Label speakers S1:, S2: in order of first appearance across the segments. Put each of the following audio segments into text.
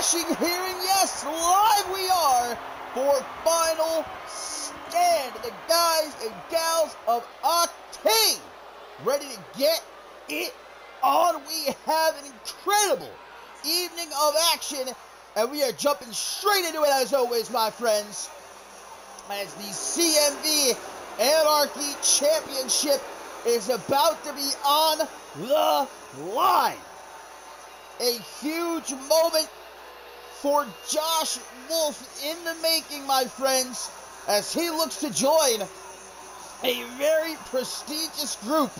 S1: watching, hearing, yes, live we are for Final Stand. The guys and gals of Octane ready to get it on. We have an incredible evening of action, and we are jumping straight into it as always, my friends, as the CMV Anarchy Championship is about to be on the line. A huge moment for Josh Wolf in the making, my friends, as he looks to join a very prestigious group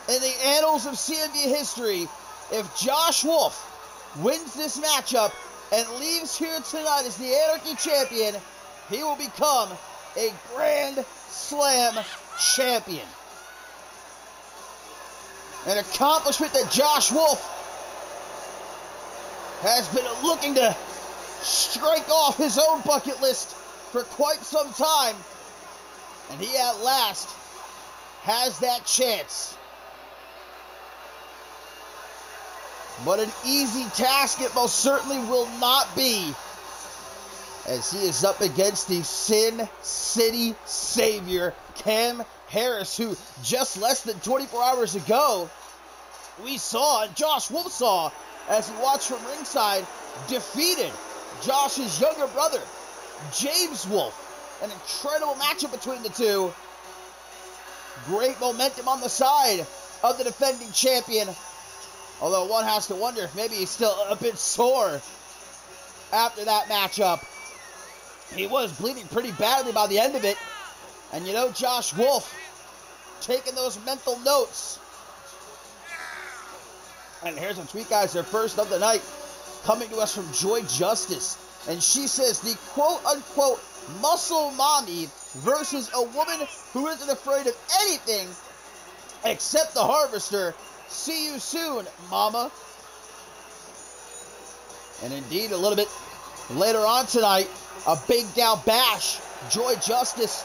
S1: in the annals of CMV history. If Josh Wolf wins this matchup and leaves here tonight as the Anarchy Champion, he will become a Grand Slam champion. An accomplishment that Josh Wolf has been looking to strike off his own bucket list for quite some time, and he at last has that chance. But an easy task it most certainly will not be, as he is up against the Sin City Savior, Cam Harris, who just less than 24 hours ago we saw, and Josh Wolf saw, as he watched from ringside, defeated Josh's younger brother, James Wolf. An incredible matchup between the two. Great momentum on the side of the defending champion. Although one has to wonder if maybe he's still a bit sore after that matchup. He was bleeding pretty badly by the end of it. And you know, Josh Wolf taking those mental notes. And here's some tweet, guys, their first of the night, coming to us from Joy Justice. And she says, the quote-unquote muscle mommy versus a woman who isn't afraid of anything except the harvester. See you soon, mama. And indeed, a little bit later on tonight, a big gal bash. Joy Justice,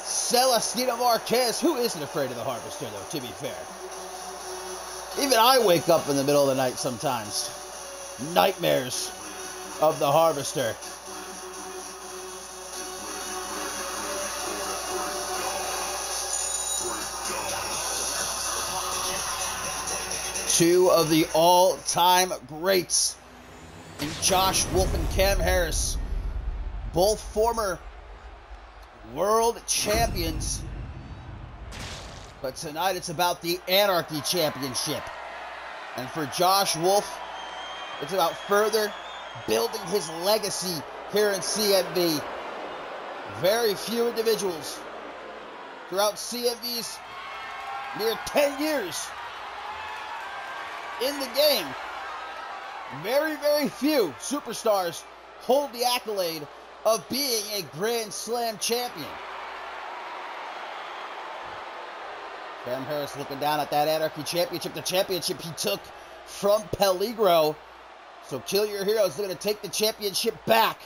S1: Celestina Marquez, who isn't afraid of the harvester, though, to be fair. Even I wake up in the middle of the night sometimes. Nightmares of the harvester. Two of the all-time greats in Josh Wolf and Cam Harris. Both former world champions. But tonight it's about the Anarchy Championship. And for Josh Wolf, it's about further building his legacy here in CMV. Very few individuals throughout CMV's near 10 years in the game. Very, very few superstars hold the accolade of being a Grand Slam champion. Cam Harris looking down at that Anarchy Championship, the championship he took from Peligro. So Kill Your Heroes looking to take the championship back.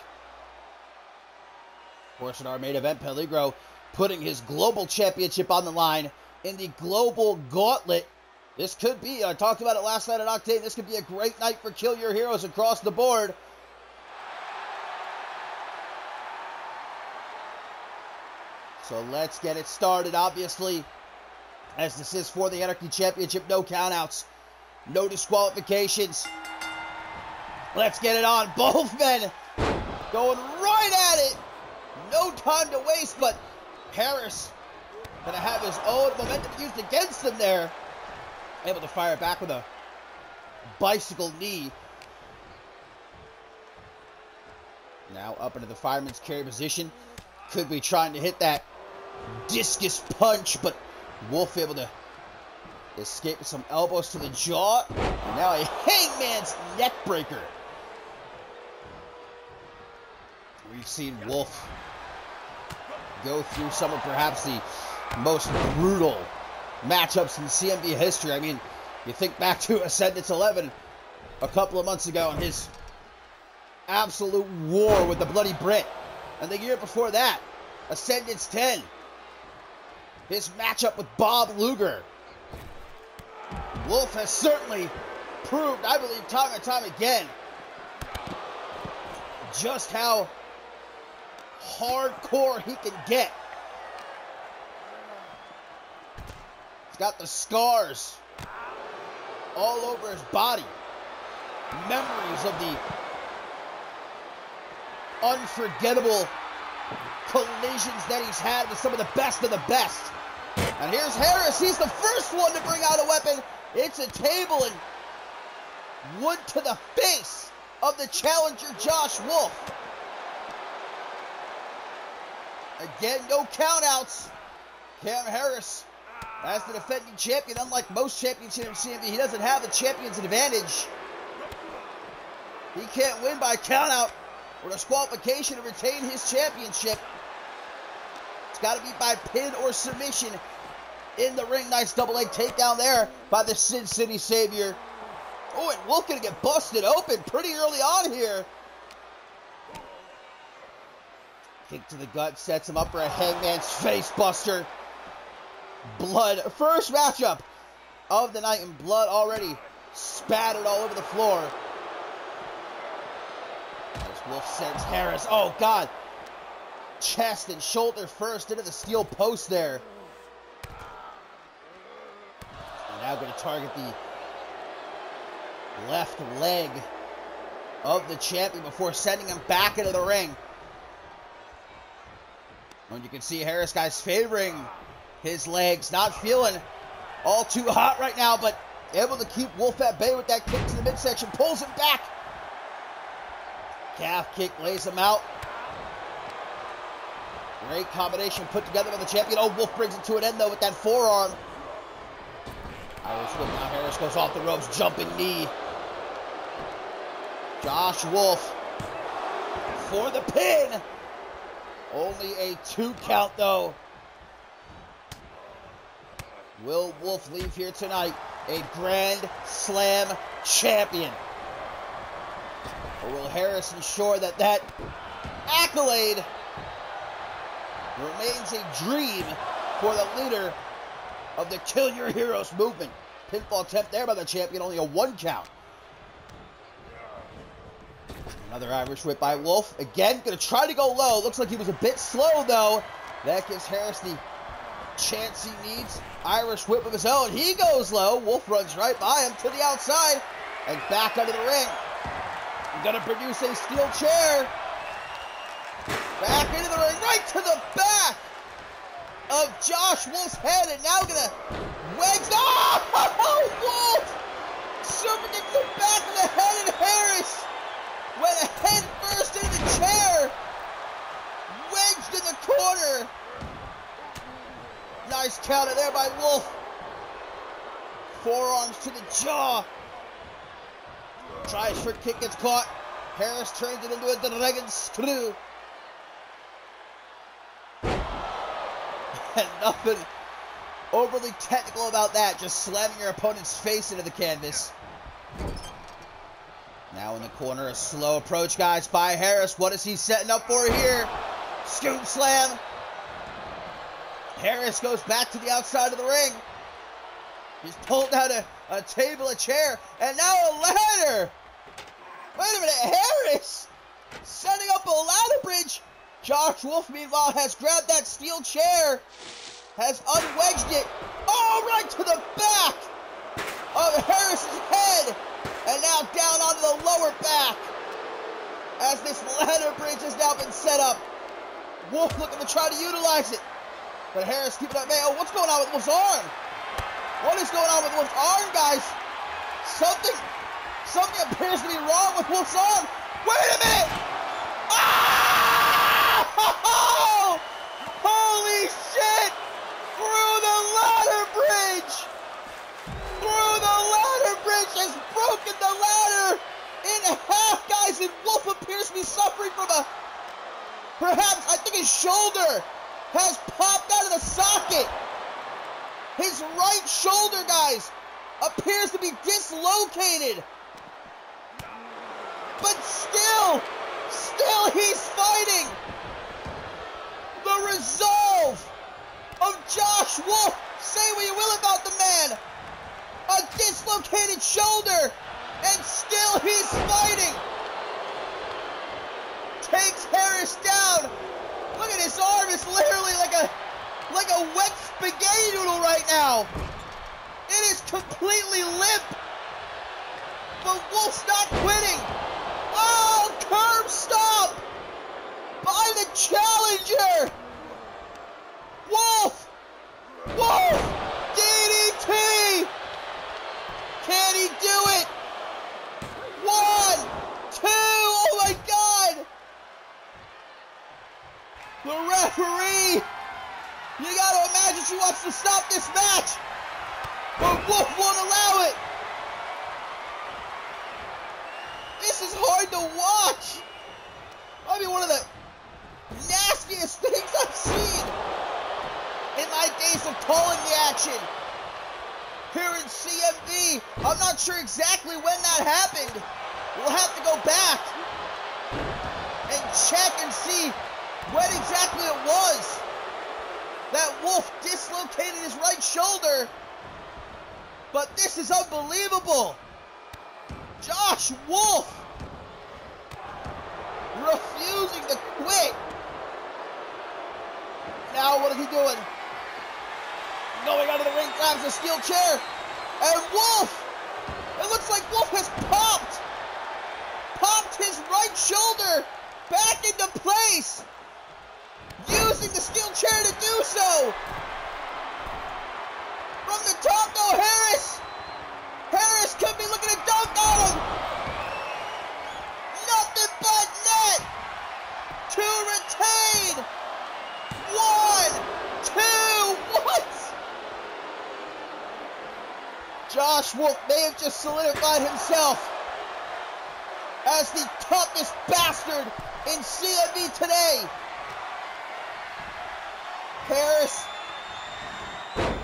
S1: Of course, in our main event, Peligro putting his global championship on the line in the Global Gauntlet. This could be, I talked about it last night at Octane, this could be a great night for Kill Your Heroes across the board. So let's get it started, obviously, as this is for the Anarchy Championship. No countouts, no disqualifications. Let's get it on. Both men going right at it. No time to waste, but Harris going to have his own momentum used against him there. Able to fire back with a bicycle knee. Now up into the fireman's carry position. Could be trying to hit that discus punch, but Wolf able to escape with some elbows to the jaw. And now a hangman's neck breaker. We've seen Wolf go through some of perhaps the most brutal matchups in CMV history. I mean, you think back to Ascendance 11 a couple of months ago and his absolute war with the Bloody Brit. And the year before that, Ascendance 10, his matchup with Bob Luger. Wolf has certainly proved, I believe, time and time again, just how hardcore he can get. He's got the scars all over his body. Memories of the unforgettable collisions that he's had with some of the best of the best. And here's Harris. He's the first one to bring out a weapon. It's a table and wood to the face of the challenger, Josh Wolf. Again, no countouts. Cam Harris, as the defending champion, unlike most champions here in CMV, he doesn't have the champion's advantage. He can't win by countout or disqualification to retain his championship. It's got to be by pin or submission in the ring. Nice double leg takedown there by the Sin City Savior. Oh, and Wolf gonna get busted open pretty early on here. Kick to the gut, sets him up for a Hangman's Face Buster. Blood, first matchup of the night, and blood already spattered all over the floor. As Wolf sends Harris, oh God, chest and shoulder first into the steel post there. And now going to target the left leg of the champion before sending him back into the ring. And you can see Harris, guys, favoring his legs, not feeling all too hot right now, but able to keep Wolf at bay with that kick to the midsection, pulls him back. Calf kick lays him out. Great combination put together by the champion. Oh, Wolf brings it to an end, though, with that forearm. Irish whip, now Harris goes off the ropes, jumping knee. Josh Wolf for the pin. Only a 2 count, though. Will Wolf leave here tonight a Grand Slam champion? Or will Harris ensure that that accolade remains a dream for the leader of the Kill Your Heroes movement? Pinfall attempt there by the champion, only a 1 count. Another Irish whip by Wolf. Again, going to try to go low. Looks like he was a bit slow, though. That gives Harris the chance he needs. Irish whip of his own. He goes low. Wolf runs right by him to the outside and back under the ring. Going to produce a steel chair. Back into the ring, right to the back of Josh Wolf's head, and now going to wedge. Oh, Wolf! Serving into the back of the head, and Harris went head first into the chair. Wedged in the corner. Nice counter there by Wolf. Forearms to the jaw. Tries for kick, gets caught. Harris turns it into a dragon screw. And nothing overly technical about that. Just slamming your opponent's face into the canvas. Now in the corner, a slow approach, guys, by Harris. What is he setting up for here? Scoop slam. Harris goes back to the outside of the ring. He's pulled out a table, a chair, and now a ladder. Wait a minute, Harris setting up a ladder bridge. Josh Wolf, meanwhile, has grabbed that steel chair, has unwedged it. Oh, right to the back of Harris's head, and now down onto the lower back as this ladder bridge has now been set up. Wolf looking to try to utilize it, but Harris keeping up. Man, oh, what's going on with Wolf's arm? What is going on with Wolf's arm, guys? Something appears to be wrong with Wolf's arm. Wait a minute! Ah! Oh! Holy shit! Through the ladder bridge! Through the ladder bridge has broken the ladder in half, guys, and Wolf appears to be suffering from perhaps, I think his shoulder has popped out of the socket. His right shoulder, guys, appears to be dislocated. But still he's fighting. The resolve of Josh Wolf. Say what you will about the man. A dislocated shoulder, and still he's fighting. takes Harris down. Look at his arm. It's literally like a wet spaghetti noodle right now. It is completely limp. But Wolf's not quitting. Oh, curb stop by the challenger. Wolf. DDT. Can he do it? 1, 2. Oh my God. The referee. You gotta imagine she wants to stop this match. But Wolf won't allow it. This is hard to watch. Might be one of the nastiest things I've seen in my days of calling the action here in CMV. I'm not sure exactly when that happened. We'll have to go back and check and see when exactly it was that Wolf dislocated his right shoulder. But this is unbelievable. Josh Wolf refusing to quit. Now what is he doing? Going out of the ring, grabs a steel chair. And Wolf, it looks like Wolf has popped his right shoulder back into place, using the steel chair to do so. From the top, though, Harris could be looking to dunk on him. Nothing but net to retain. 1, 2, what? Josh Wolf may have just solidified himself as the toughest bastard in CMV today. Harris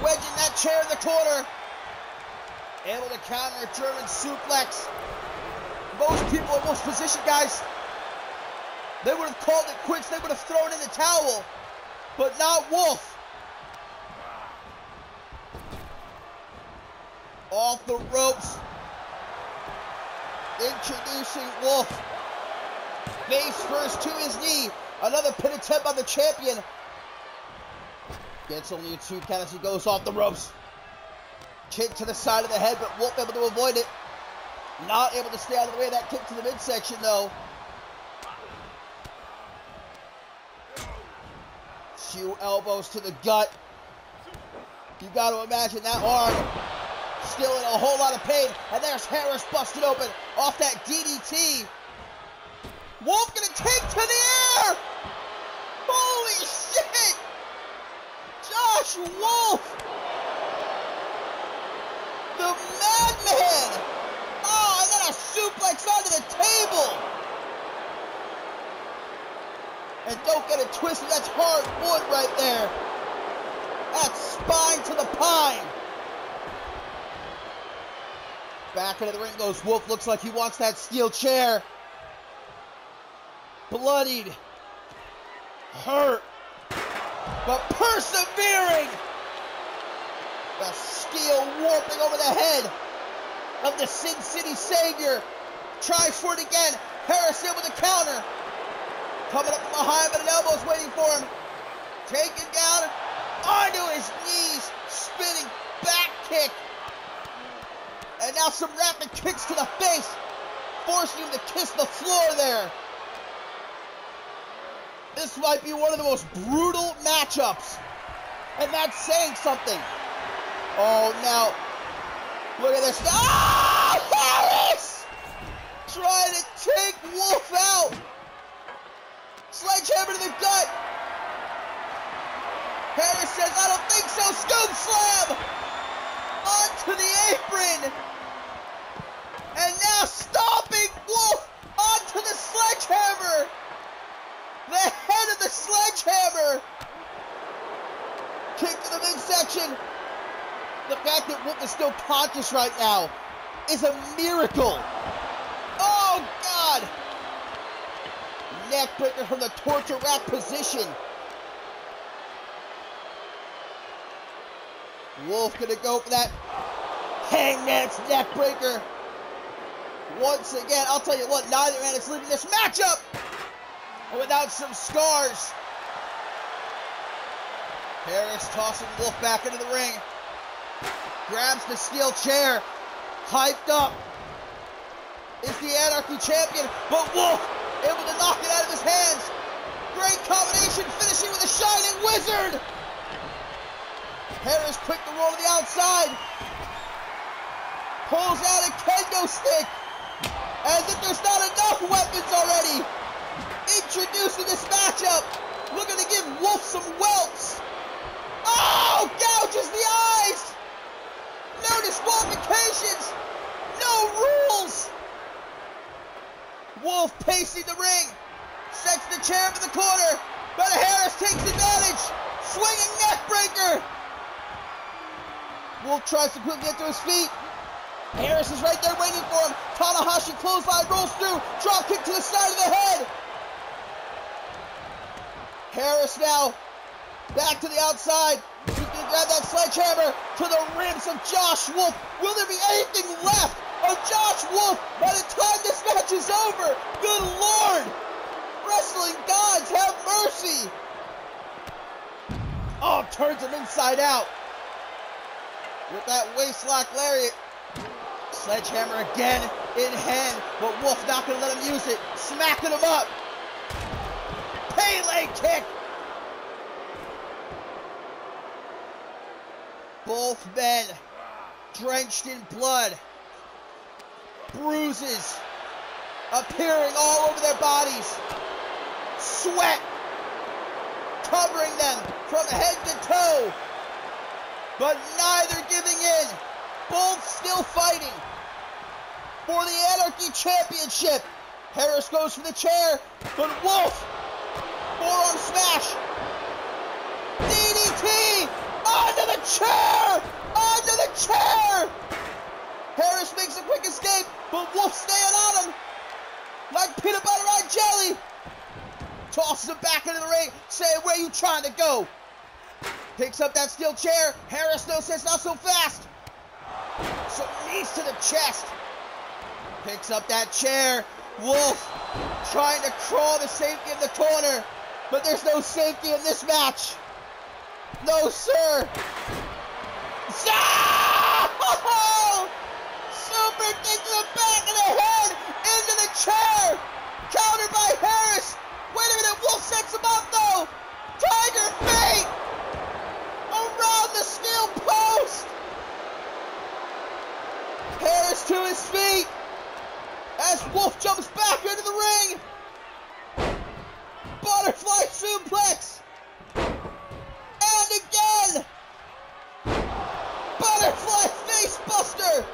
S1: wedging that chair in the corner. Able to counter a German suplex. Most people in most position, guys, they would have called it quits. They would have thrown in the towel. But not Wolf. Off the ropes. Introducing Wolf. Face first to his knee. Another pin attempt on the champion. Gets only a 2 count as he goes off the ropes. Kick to the side of the head, but Wolf able to avoid it. Not able to stay out of the way of that kick to the midsection, though. Few elbows to the gut. You got to imagine that arm still in a whole lot of pain. And there's Harris busted open off that DDT. Wolf gonna take to the air. Holy shit! Josh Wolf, the madman. Oh, and then a suplex onto the table. And don't get it twisted, that's hard wood right there. That's spine to the pine. Back into the ring goes Wolf. Looks like he wants that steel chair. Bloodied. Hurt. But persevering. The steel warping over the head of the Sin City Savior. Tries for it again. Harris able to counter. Coming up from behind, but an elbow's waiting for him. Taken down onto his knees. Spinning back kick. And now some rapid kicks to the face. Forcing him to kiss the floor there. This might be one of the most brutal matchups. And that's saying something. Oh, now. Look at this. Ah! Harris! Trying to take Wolf out. Sledgehammer to the gut. Harris says, I don't think so. Scoop slam. Onto the apron. And now stomping Wolf onto the sledgehammer. The head of the sledgehammer. Kick to the midsection. The fact that Wolf is still conscious right now is a miracle. Oh, God. Neckbreaker from the torture rack position. Wolf gonna go for that hangman's neckbreaker. Once again, I'll tell you what, neither man is leaving this matchup and without some scars. Harris tossing Wolf back into the ring. Grabs the steel chair. Hyped up. Is the Anarchy champion, but Wolf able to knock it out of his hands. Great combination, finishing with a Shining Wizard. Harris quick to roll to the outside. Pulls out a kendo stick. As if there's not enough weapons already. Introducing this matchup. Looking to give Wolf some welts. Oh! Gouges the eyes! No disqualifications! No rules! Wolf pacing the ring. Sets the chair into the corner. But Harris takes advantage. Swinging neck breaker. Wolf tries to quickly get to his feet. Harris is right there waiting for him. Tanahashi clothesline rolls through. Drop kick to the side of the head. Harris now back to the outside. He's going to grab that sledgehammer to the ribs of Josh Wolf. Will there be anything left of Josh Wolf by the time this match is over? Good Lord! Wrestling gods, have mercy! Oh, turns him inside out. With that waistlock lariat. Sledgehammer again in hand, but Wolf not going to let him use it. Smacking him up. Pele kick. Both men drenched in blood. Bruises appearing all over their bodies. Sweat covering them from head to toe. But neither giving in. Both still fighting for the Anarchy Championship. Harris goes for the chair, but Wolf, forearm smash. DDT, onto the chair, onto the chair. Harris makes a quick escape, but Wolf staying on him like peanut butter on jelly. Tosses him back into the ring, saying, where you trying to go? Picks up that steel chair. Harris knows it's not so fast. So knees to the chest. Picks up that chair. Wolf trying to crawl to safety in the corner. But there's no safety in this match. No, sir. Oh! Super kick to the back of the head. Into the chair. Countered by Harris. Wait a minute. Wolf sets him up, though. Tiger feet. Around the steel post. Harris to his feet as Wolf jumps back into the ring. Butterfly suplex. And again. Butterfly face buster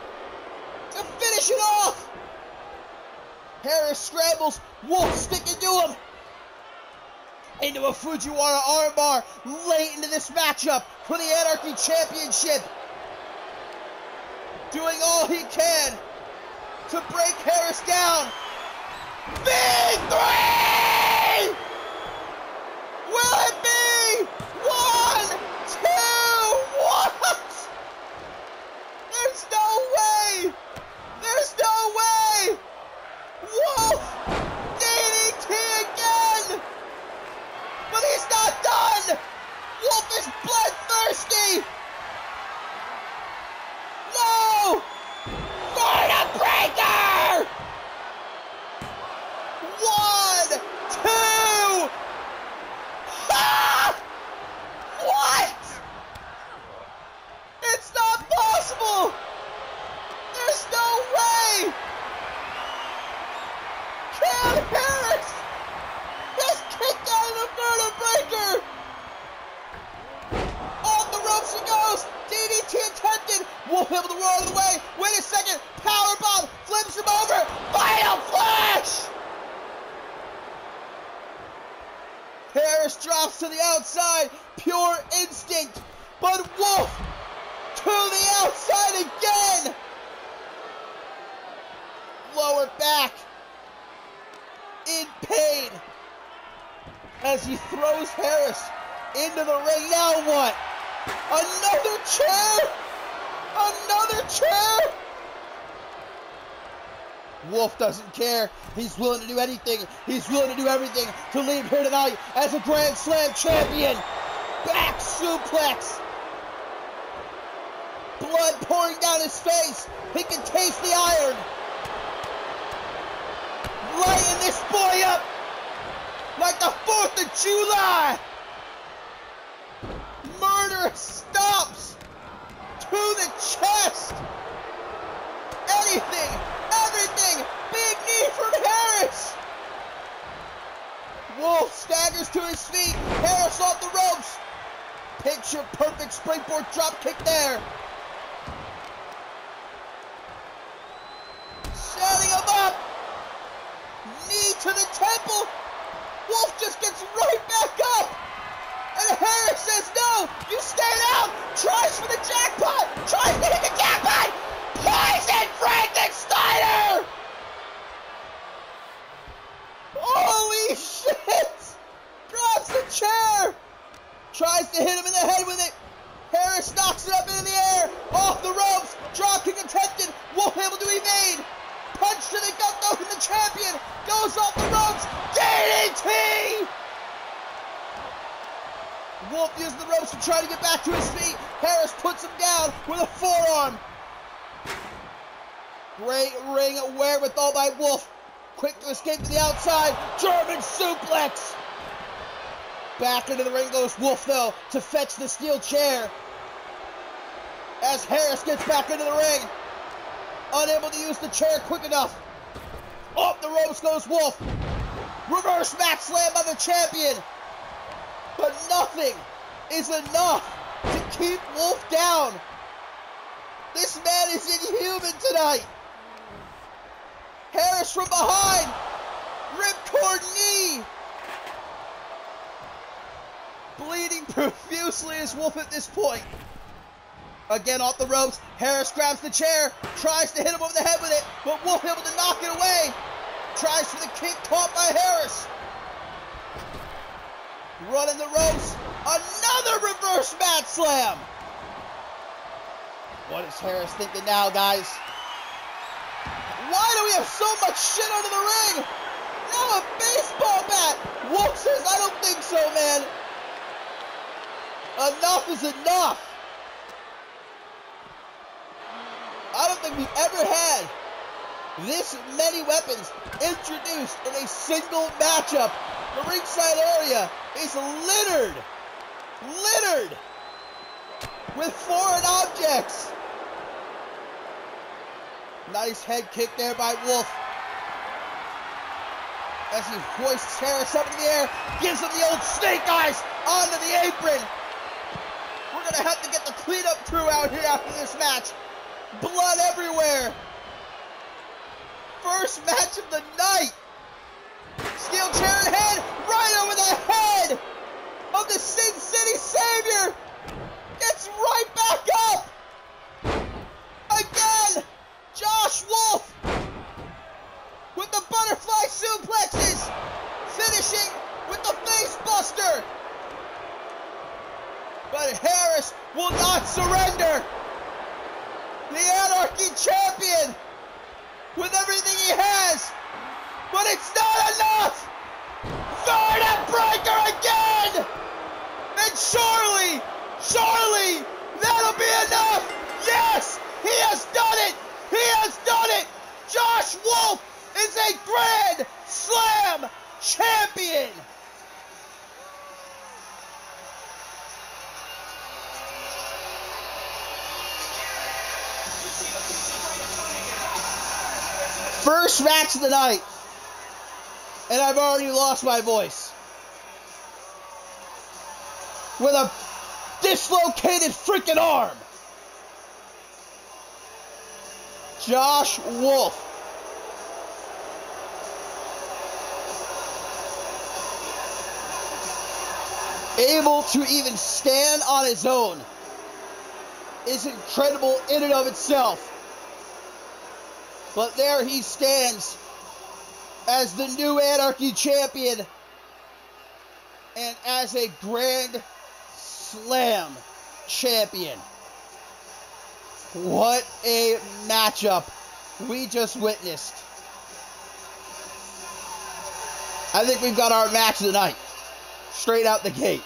S1: to finish it off. Harris scrambles. Wolf sticking to him. Into a Fujiwara armbar late into this matchup for the Anarchy Championship. Doing all he can to break Harris down. Big three! Will it be? 1, 2, what? There's no way! There's no way! Wolf! DDT again! But he's not done! Wolf is bloodthirsty! No! Verta breaker! 1, 2! Ah! What? It's not possible! There's no way! Can Harris just kicked out of the Verta breaker! On the ropes he goes! DDT attempted! Wolf able to roll out of the way! Wait a second! Powerbomb! Flips him over! Final flash! Harris drops to the outside. Pure instinct. But Wolf to the outside again! Lower back. In pain. As he throws Harris into the ring. Now what? Another chair? Another chair? Wolf doesn't care. He's willing to do anything. He's willing to do everything to leave here tonight as a Grand Slam champion. Back suplex. Blood pouring down his face. He can taste the iron. Lighting this boy up like the 4th of July. Murderous stomps to the chest. Anything, everything. Big knee from Harris. Wolf staggers to his feet. Harris off the ropes. Picture perfect springboard drop kick there. Setting him up. Knee to the temple. Wolf just gets right back up. And Harris says, no, you stay down. Tries for the jackpot. Tries to hit the jackpot. Poison Frankensteiner. Holy shit. Drops the chair. Tries to hit him in the head with it. Harris knocks it up into the air. Off the ropes. Dropkick attempted. Wolf able to evade. Punch to the gut though from the champion. Goes off the ropes. DDT! Wolf uses the ropes to try to get back to his feet. Harris puts him down with a forearm. Great ring wherewithal by Wolf. Quick to escape to the outside. German suplex. Back into the ring goes Wolf though to fetch the steel chair. As Harris gets back into the ring. Unable to use the chair quick enough. Off the ropes goes Wolf. Reverse mat slam by the champion. But nothing is enough to keep Wolf down. This man is inhuman tonight. Harris from behind. Ripcord knee. Bleeding profusely is Wolf at this point. Again off the ropes. Harris grabs the chair. Tries to hit him over the head with it. But Wolf able to knock it away. Tries for the kick caught by Harris. Running the ropes. Another reverse mat slam. What is Harris thinking now, guys? Why do we have so much shit under the ring? Now a baseball bat. Wolf says, I don't think so, man. Enough is enough. I don't think we've ever had this many weapons introduced in a single matchup. The ringside area is littered with foreign objects. Nice head kick there by Wolf. As he hoists Harris up in the air, gives him the old snake eyes onto the apron. We're going to have to get the cleanup crew out here after this match. Blood everywhere. First match of the night. Steel chair in hand, right over the head of the Sin City Savior. Gets right back up. Again, Josh Wolf with the butterfly suplexes, finishing with the face buster. But Harris will not surrender. The Anarchy champion with everything he has. But it's not enough. Verna Breaker again. And surely, that'll be enough. Yes, he has done it. He has done it. Josh Wolf is a Grand Slam champion. First match of the night, and I've already lost my voice. With a dislocated freaking arm. Josh Wolf. Able to even stand on his own is incredible in and of itself. But there he stands as the new Anarchy champion and as a Grand Slam champion. What a matchup we just witnessed. I think we've got our match of the night. Straight out the gate.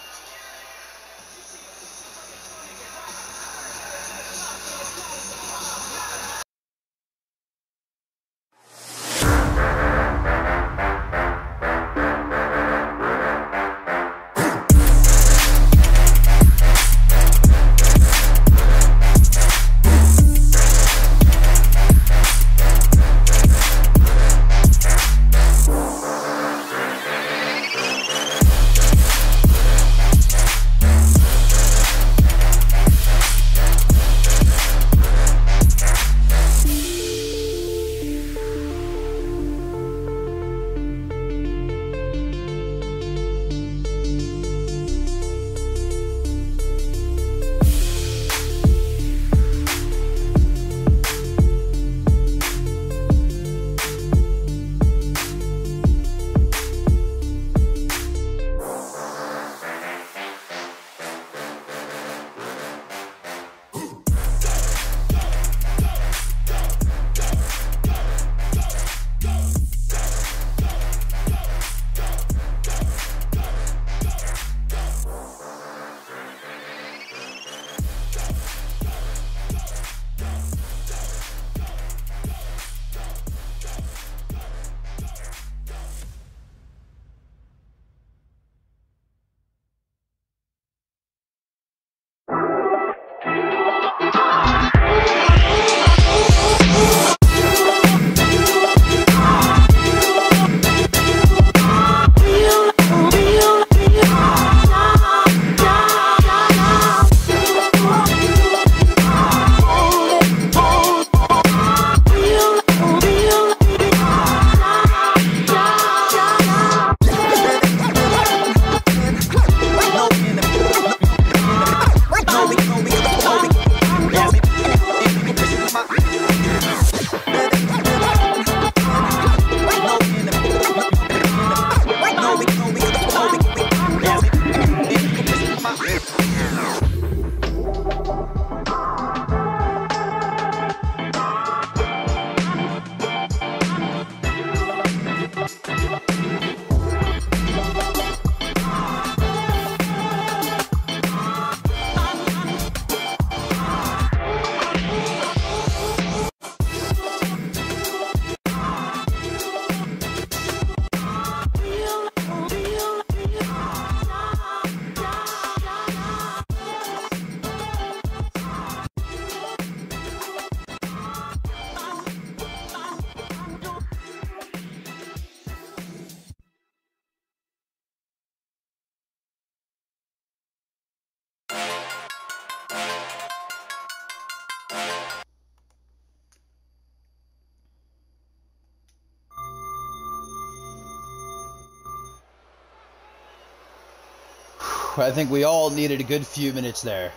S1: I think we all needed a good few minutes there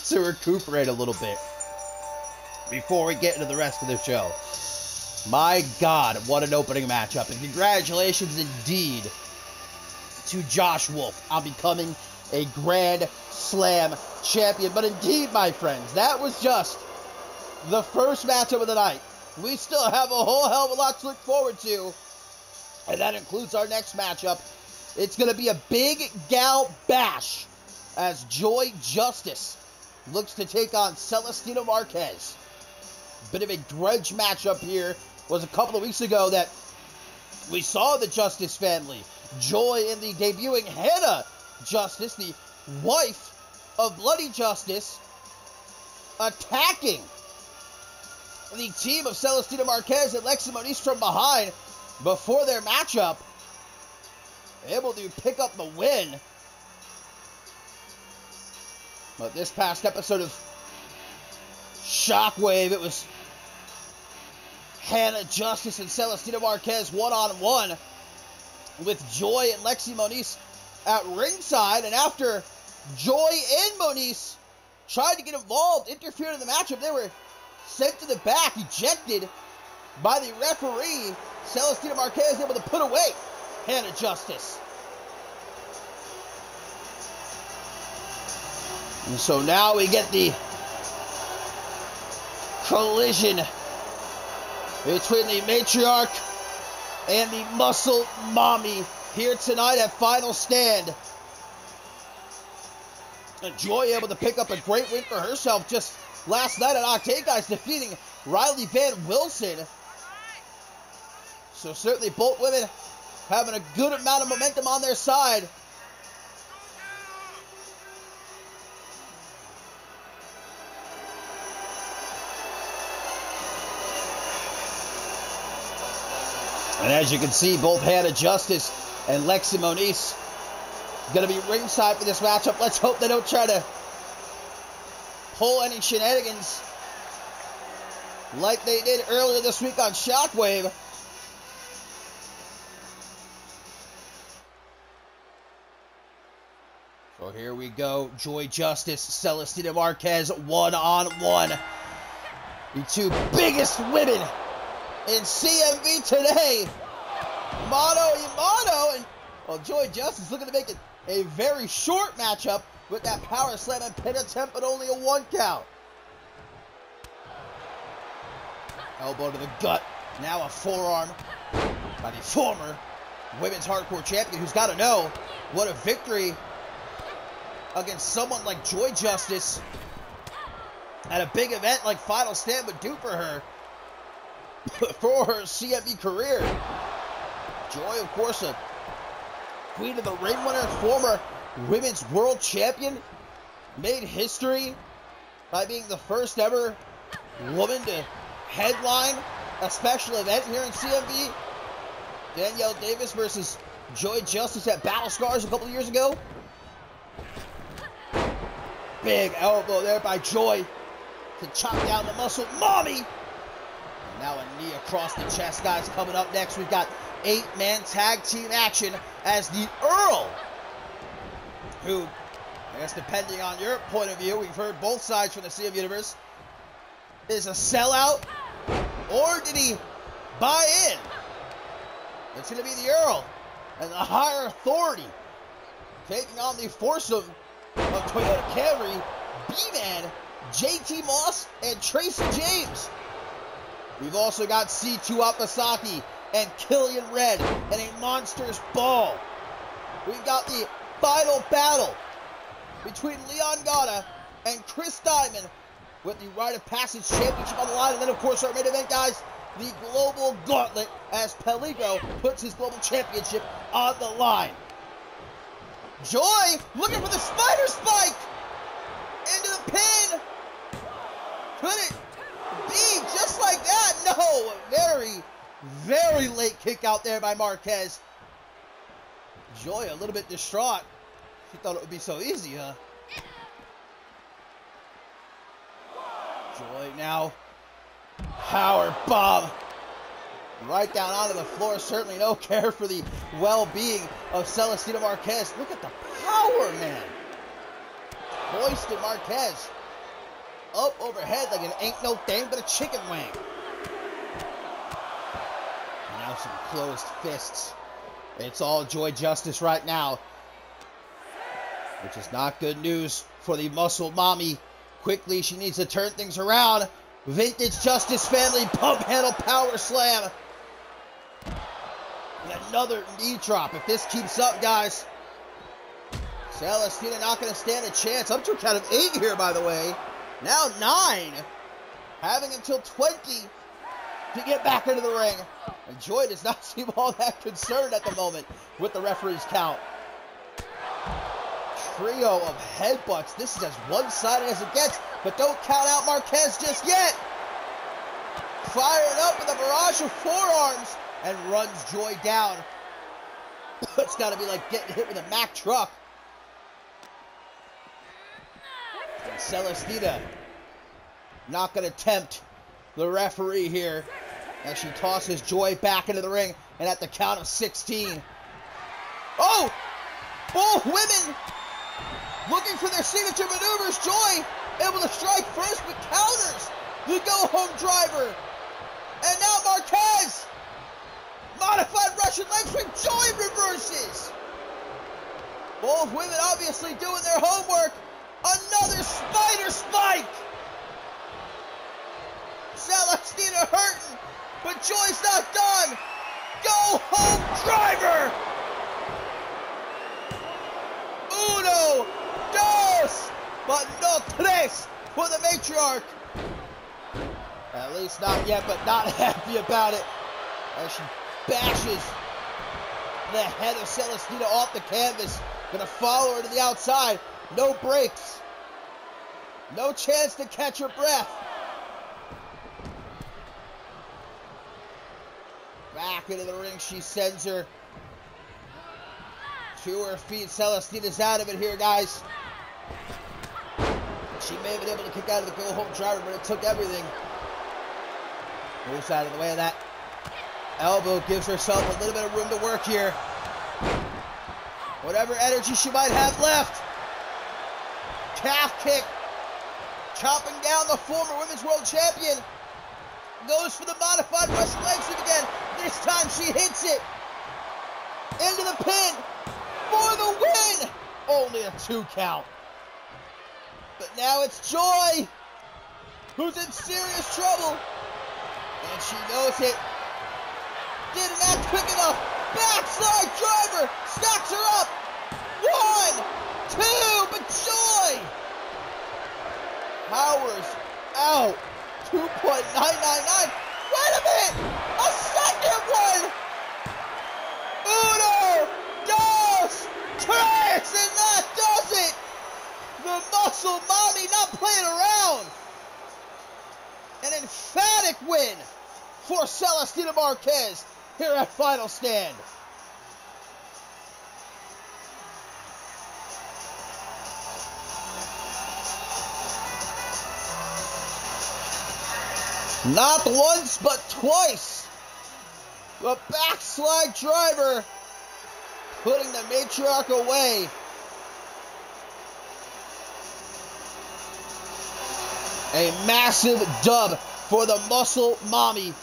S1: to recuperate a little bit before we get into the rest of the show. My God, what an opening matchup. And congratulations indeed to Josh Wolf on becoming a Grand Slam champion. But indeed, my friends, that was just the first matchup of the night. We still have a whole hell of a lot to look forward to. And that includes our next matchup. It's going to be a big gal bash as Joy Justice looks to take on Celestina Marquez. Bit of a grudge matchup here. Was a couple of weeks ago that we saw the Justice family, Joy and the debuting Hannah Justice, the wife of Bloody Justice, attacking the team of Celestina Marquez and Lexi Moniz from behind before their matchup. Able to pick up the win. But this past episode of Shockwave, it was Hannah Justice and Celestina Marquez one-on-one with Joy and Lexi Moniz at ringside. And after Joy and Moniz tried to get involved, interfered in the matchup, they were sent to the back, ejected by the referee. Celestina Marquez able to put away Hannah Justice. And so now we get the collision between the matriarch and the Muscle Mommy here tonight at Final Stand. And Joy able to pick up a great win for herself just last night at Octane, guys, defeating Riley Van Wilson. So certainly both women having a good amount of momentum on their side. And as you can see, both Hannah Justice and Lexi Moniz going to be ringside for this matchup. Let's hope they don't try to pull any shenanigans like they did earlier this week on Shockwave. So here we go. Joy Justice, Celestina Marquez, one-on-one. The two biggest women in CMV today. Mano y mano. And well, Joy Justice looking to make it a very short matchup with that power slam and pin attempt, but only a 1 count. Elbow to the gut. Now a forearm by the former women's hardcore champion, who's got to know what a victory against someone like Joy Justice at a big event like Final Stand would do for her. For her CMV career. Joy, of course, a Queen of the Ring winner, former women's world champion, made history by being the first ever woman to headline a special event here in CMV. Danielle Davis versus Joy Justice at Battle Scars a couple of years ago. Big elbow there by Joy to chop down the Muscle Mommy. Now a knee across the chest, guys. Coming up next, we've got 8-man tag team action as the Earl, who, I guess depending on your point of view, we've heard both sides from the CMV universe, is a sellout, or did he buy in? It's going to be the Earl and the higher authority taking on the foursome of Toyota Camry, B-Man, JT Moss, and Tracy James. We've also got C2 Apasaki and Killian Red in a Monsters Ball. We've got the final battle between Leon Gata and Chris Diamond with the Rite of Passage Championship on the line. And then, of course, our main event, guys, the Global Gauntlet as Peligro puts his Global Championship on the line. Joy looking for the Spider Spike into the pin. Could it be just like that? No, very, very late kick out there by Marquez. Joy a little bit distraught. She thought it would be so easy, huh? Joy now, power bomb right down onto the floor. Certainly no care for the well-being of Celestina Marquez. Look at the power, man. Hoisted Marquez up overhead like it ain't no thing but a chicken wing. And now some closed fists. It's all Joy Justice right now, which is not good news for the Muscle Mommy. Quickly, she needs to turn things around. Vintage Justice family pump handle power slam. And another knee drop. If this keeps up, guys, Celestina not going to stand a chance. Up to a count of 8 here, by the way. Now 9. Having until 20 to get back into the ring. And Joy does not seem all that concerned at the moment with the referee's count. Trio of headbutts. This is as one-sided as it gets, but don't count out Marquez just yet. Firing up with a barrage of forearms and runs Joy down. It's got to be like getting hit with a Mack truck. And Celestina not going to tempt the referee here as she tosses Joy back into the ring, and at the count of 16. Oh! Both women looking for their signature maneuvers. Joy able to strike first with counters. The go-home driver. And now Marquez. Modified Russian leg sweep. Joy reverses. Both women obviously doing their homework. Another spider spike. Celestina hurting, but Joy's not done. Go home driver! Uno, dos, but no tres for the matriarch. At least not yet, but not happy about it. As she bashes the head of Celestina off the canvas. Gonna follow her to the outside. No breaks. No chance to catch her breath. Back into the ring she sends her. To her feet. Celestina's out of it here, guys. She may have been able to kick out of the go-home driver, but it took everything. Moves out of the way of that. Elbow gives herself a little bit of room to work here. Whatever energy she might have left. Calf kick. Chopping down the former Women's World Champion. Goes for the modified Russian leg sweep again. This time she hits it. Into the pin. For the win. Only a 2 count. But now it's Joy who's in serious trouble. And she knows it. Didn't act quick enough. Backslide driver. Stacks her up. 1, 2, but Joy powers out. 2.999. Wait a minute. A second one. Uno, dos, tres, and that does it. The Muscle Mommy not playing around. An emphatic win for Celestina Marquez here at Final Stand. Not once, but twice. The backslide driver putting the matriarch away. A massive dub for the Muscle Mommy.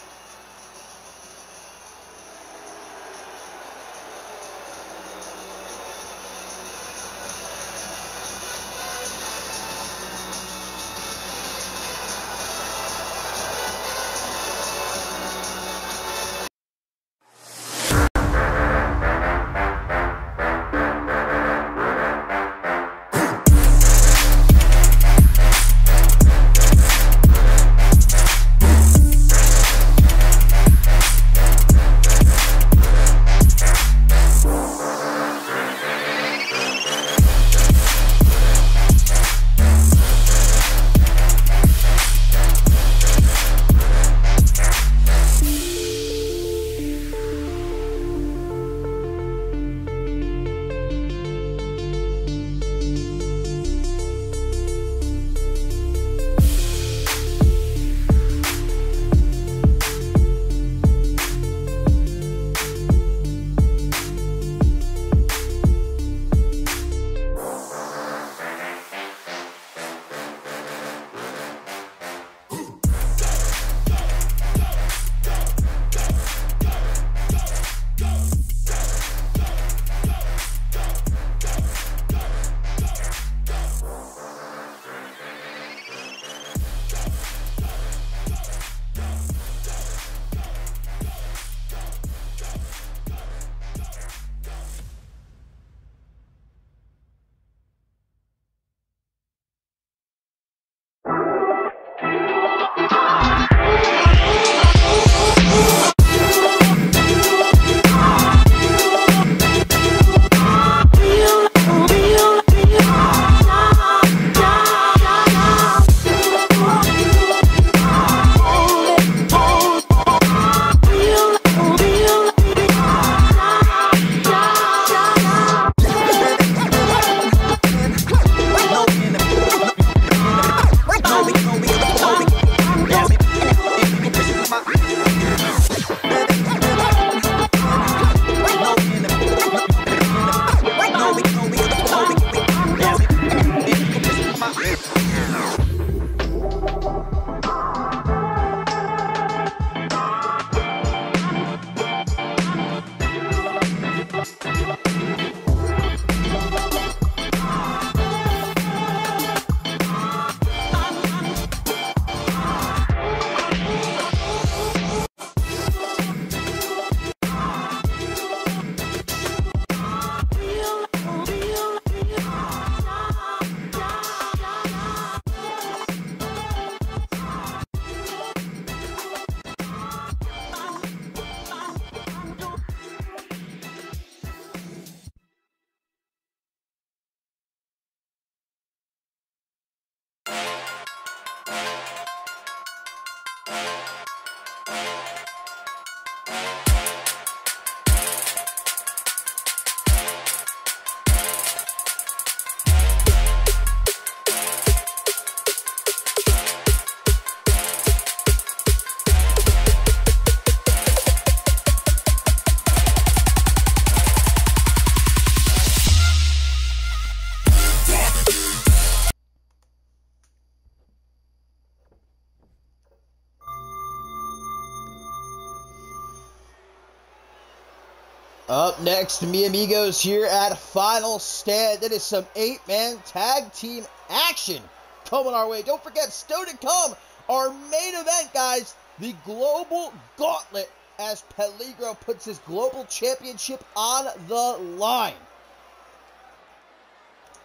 S1: Up next, mi amigos, here at Final Stand, it is some 8-man tag team action coming our way. Don't forget, still to come, our main event, guys, the Global Gauntlet, as Peligro puts his Global Championship on the line.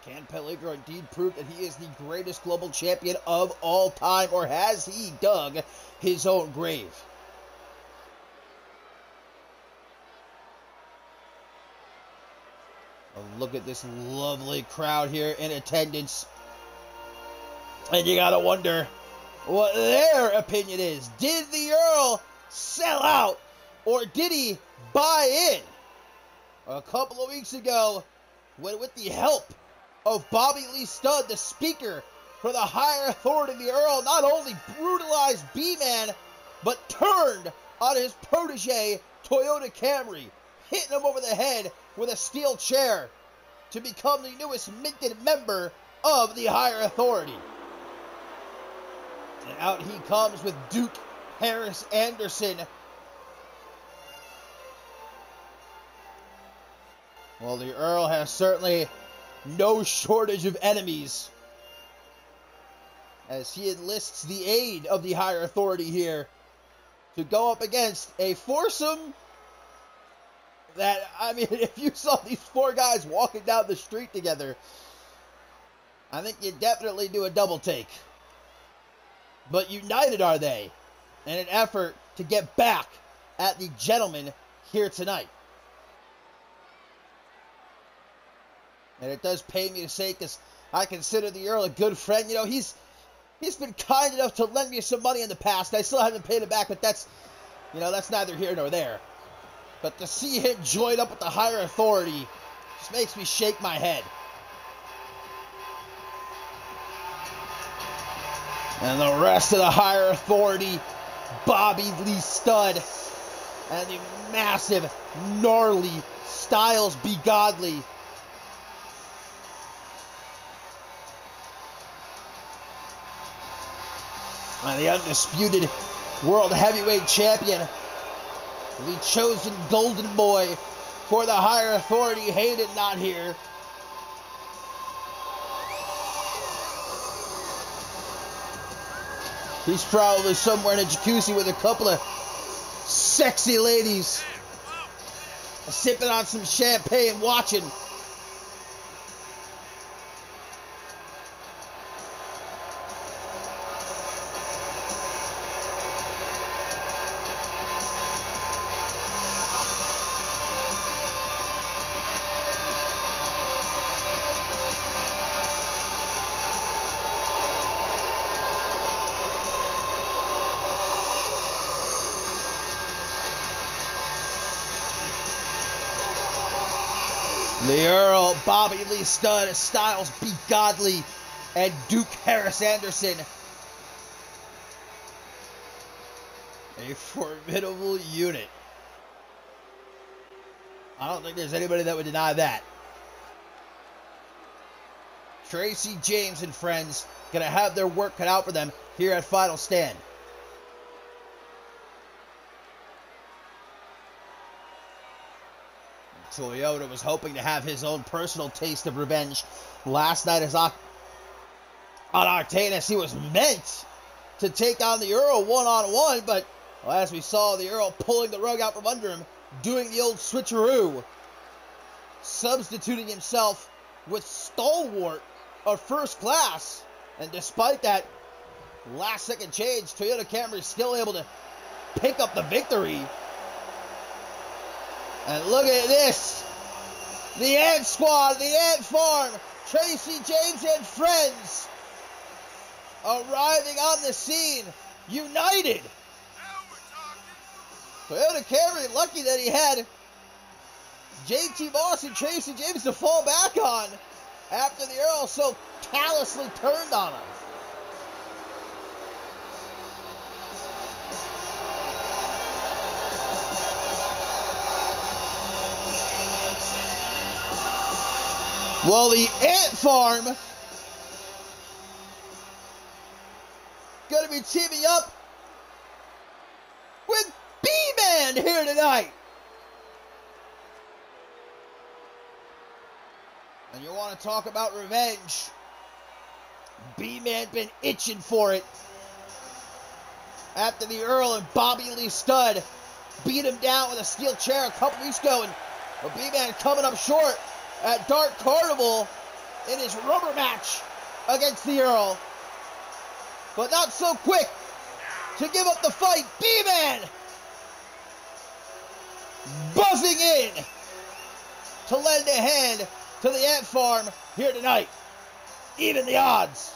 S1: Can Peligro indeed prove that he is the greatest Global Champion of all time, or has he dug his own grave? Look at this lovely crowd here in attendance. And you gotta wonder what their opinion is. Did the Earl sell out, or did he buy in? A couple of weeks ago, when with the help of Bobby Lee Studd, the speaker for the higher authority, the Earl not only brutalized B-Man, but turned on his protege, Toyota Camry, hitting him over the head with a steel chair to become the newest minted member of the higher authority. And out he comes with Duke Harris Anderson. Well, the Earl has certainly no shortage of enemies, as he enlists the aid of the higher authority here to go up against a foursome that, I mean, if you saw these four guys walking down the street together, I think you'd definitely do a double take. But united are they in an effort to get back at the gentleman here tonight. And it does pain me to say, because I consider the Earl a good friend. You know, he's been kind enough to lend me some money in the past. I still haven't paid him back, but that's neither here nor there. But to see him join up with the higher authority just makes me shake my head. And the rest of the higher authority, Bobby Lee Studd, and the massive, gnarly Styles Be Godly. And the undisputed World Heavyweight Champion, the chosen golden boy for the higher authority, Hayden not here. He's probably somewhere in a jacuzzi with a couple of sexy ladies, sipping on some champagne, watching. The Earl, Bobby Lee Studd, Styles Be Godly, and Duke Harris Anderson. A formidable unit. I don't think there's anybody that would deny that. Tracy James and friends gonna have their work cut out for them here at Final Stand. Toyota was hoping to have his own personal taste of revenge last night as on Octane, as he was meant to take on the Earl one-on-one, but well, as we saw, the Earl pulling the rug out from under him, doing the old switcheroo, substituting himself with stalwart of first class, and despite that last-second change, Toyota Camry is still able to pick up the victory. And look at this, the Ant Squad, the Ant Farm, Tracy James and friends arriving on the scene, united. Toyota Camry lucky that he had JT Moss and Tracy James to fall back on after the Earl so callously turned on him. Well, the Ant Farm going to be teaming up with B-Man here tonight. And you want to talk about revenge. B-Man been itching for it. After the Earl and Bobby Lee Stud beat him down with a steel chair a couple weeks ago. And B-Man coming up short at Dark Carnival in his rubber match against the Earl. But not so quick to give up the fight. B-Man buzzing in to lend a hand to the Ant Farm here tonight. Even the odds.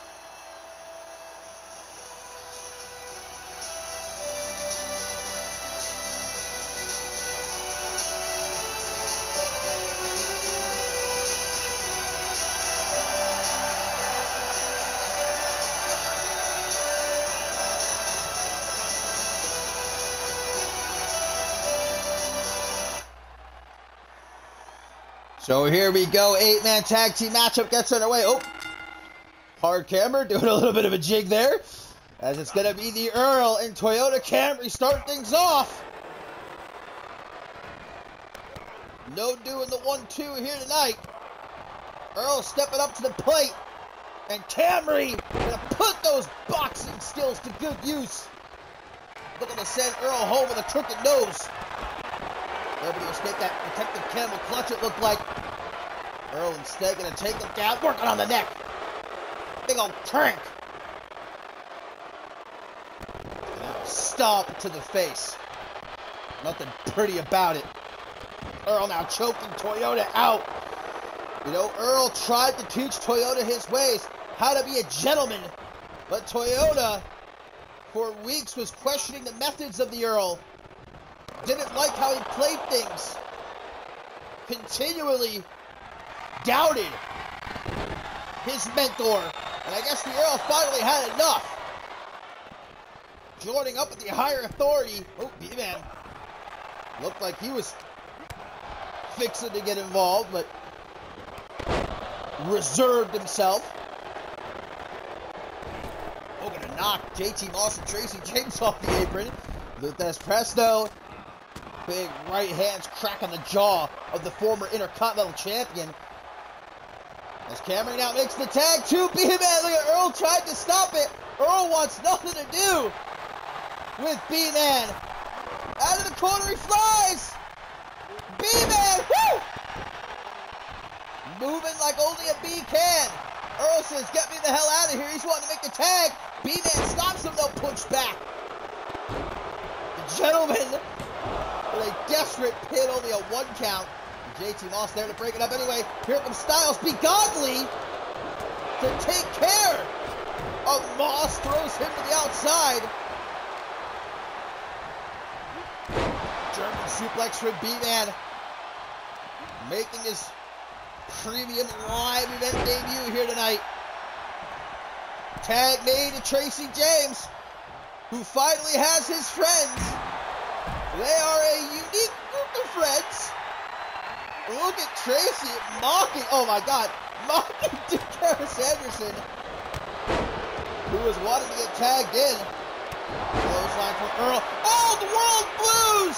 S1: So here we go, 8-man tag team matchup gets underway. Oh, hard camera doing a little bit of a jig there, as it's going to be the Earl and Toyota Camry starting things off. No doing the 1-2 here tonight. Earl stepping up to the plate, and Camry going to put those boxing skills to good use. Looking to send Earl home with a crooked nose. Nobody escaped that protective camel clutch, it looked like. Earl instead going to take him down, working on the neck. Big old crank. Stomp to the face. Nothing pretty about it. Earl now choking Toyota out. You know, Earl tried to teach Toyota his ways, how to be a gentleman. But Toyota, for weeks, was questioning the methods of the Earl. Didn't like how he played things. Continually doubted his mentor. And I guess the Earl finally had enough. Joining up with the higher authority. Oh, B-Man looked like he was fixing to get involved, but reserved himself. Oh, gonna knock JT Moss and Tracy James off the apron. Luthez Presto. Big right hands cracking the jaw of the former Intercontinental Champion. As Camry now makes the tag to B-Man. Look at Earl tried to stop it. Earl wants nothing to do with B-Man. Out of the corner he flies. B-Man, woo! Moving like only a bee can. Earl says, get me the hell out of here. He's wanting to make the tag. B-Man stops him, they'll punch back. The gentleman with a desperate pin, only a 1 count. JT Moss there to break it up anyway. Here comes Styles. Be godly to take care of Moss. Throws him to the outside. German suplex from B-Man. Making his premium live event debut here tonight. Tag made to Tracy James, who finally has his friends. They are a unique group of friends. Look at Tracy mocking, oh my God, mocking DeCaris Anderson, who was wanting to get tagged in. Clothesline from Earl. Old World Blues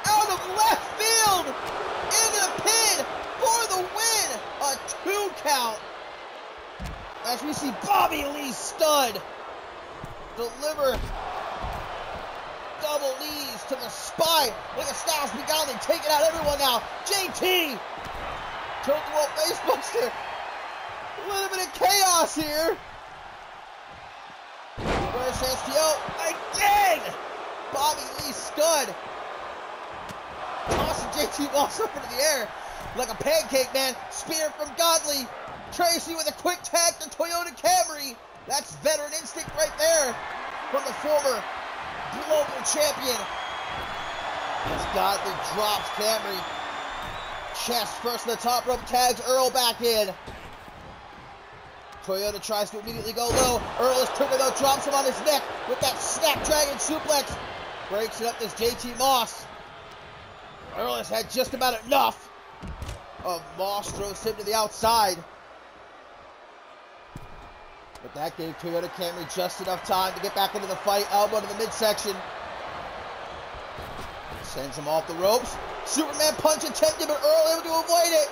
S1: out of left field into the pin for the win. A 2 count. As we see Bobby Lee Stud deliver double knees to the spine. Look at Styles be gone. They take it out everyone now. JT. Choke the world face buster. A little bit of chaos here. Reverse STO again. Bobby Lee Stud. Tossing JT Moss up into the air like a pancake, man. Spear from Godly. Tracy with a quick tag to Toyota Camry. That's veteran instinct right there from the former global champion. As Godly drops Camry. Chest first in the top rope, tags Earl back in. Toyota tries to immediately go low. Earl is quicker though, drops him on his neck with that Snapdragon suplex. Breaks it up as JT Moss. Earl has had just about enough of Moss, throws him to the outside. But that gave Toyota Camry just enough time to get back into the fight. Elbow to the midsection. Sends him off the ropes. Superman punch attempted, but Earl able to avoid it.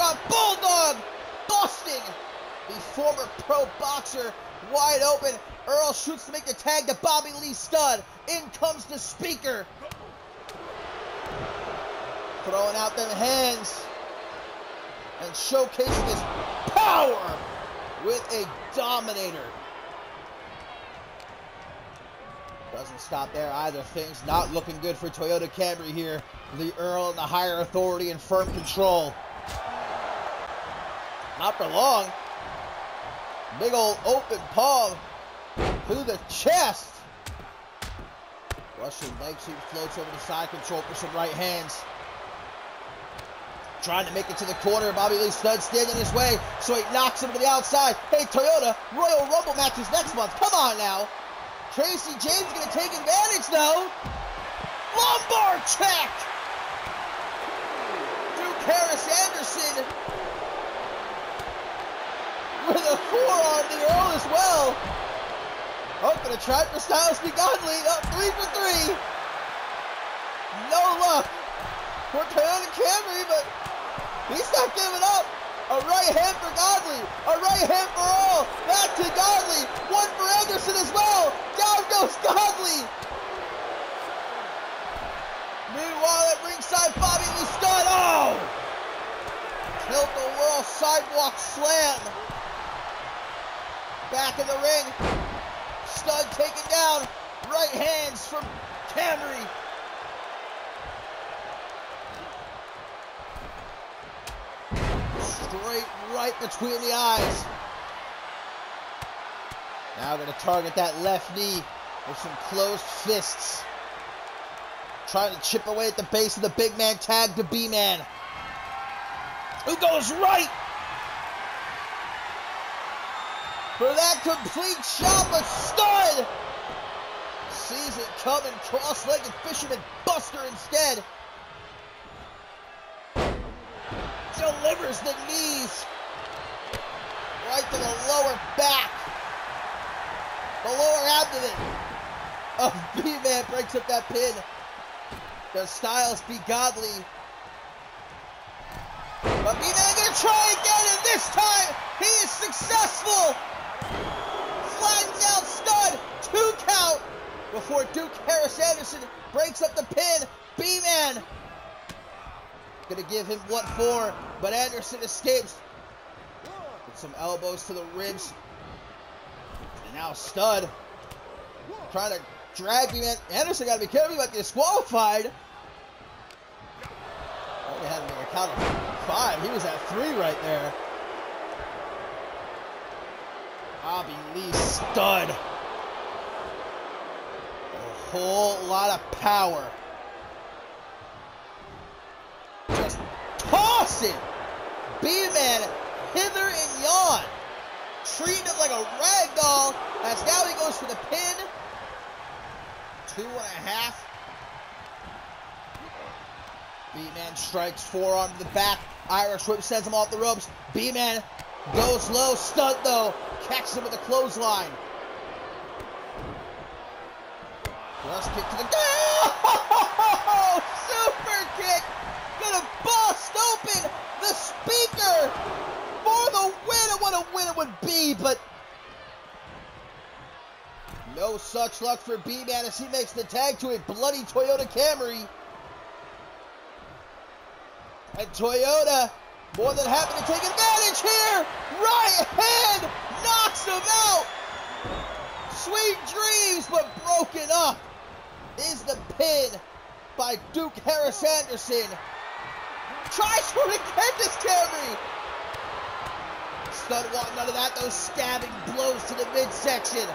S1: Now Bulldog busting the former pro boxer wide open. Earl shoots to make the tag to Bobby Lee Stud. In comes the speaker. Throwing out them hands and showcasing his power with a Dominator. Doesn't stop there either. Things not looking good for Toyota Camry here. The Earl and the higher authority in firm control. Not for long. Big old open palm through the chest. Russian leg sweep floats over the side control for some right hands. Trying to make it to the corner. Bobby Lee Stud standing his way, so he knocks him to the outside. Hey, Toyota, Royal Rumble matches next month. Come on now. Tracy James going to take advantage, though. Lumbar check. Duke Harris Anderson with a forearm to the Earl as well. Going to try for Styles P. Godly. Up 3 for 3. No luck for Toyota Camry, but he's not giving up. A right hand for Godly. A right hand for Earl. Back to Godly. One for Anderson as well. Down goes Godly. Meanwhile, at ringside, Bobby Lee Stud. Oh! Tilt-a-whirl sidewalk slam. Back in the ring. Stud taken down. Right hands from Camry. Straight right between the eyes. Now going to target that left knee with some closed fists. Trying to chip away at the base of the big man tag to B-Man. Who goes right for that complete shot, but Stud sees it coming. Cross-legged fisherman buster instead. Delivers the knees right to the lower back. The lower abdomen of B-Man breaks up that pin. Does Styles be Godly? But B-Man gonna try again, and this time he is successful. Flattens out Stud. 2 count before Duke Harris Anderson breaks up the pin. B-Man gonna give him what for, but Anderson escapes with some elbows to the ribs. And now Stud trying to drag him in. Anderson gotta be careful about getting disqualified. Only had him in a count of 5. He was at 3 right there. Bobby Lee Stud. A whole lot of power. Just tossing B-Man hither and yon. Treating him like a rag doll. As now he goes for the pin. 2.5. B-Man strikes forearm to the back. Irish whip sends him off the ropes. B-Man goes low. Stud though. Catches him with a clothesline. Cross kick to the... Oh! Super kick! Gonna bust open the speaker for the win. What a win it would be, but no such luck for B-Man as he makes the tag to a bloody Toyota Camry. And Toyota more than happy to take advantage here. Right hand knocks him out. Sweet dreams, but broken up is the pin by Duke Harris Anderson. Tries for it again, this Camry. Stud wanting none of that. Those stabbing blows to the midsection.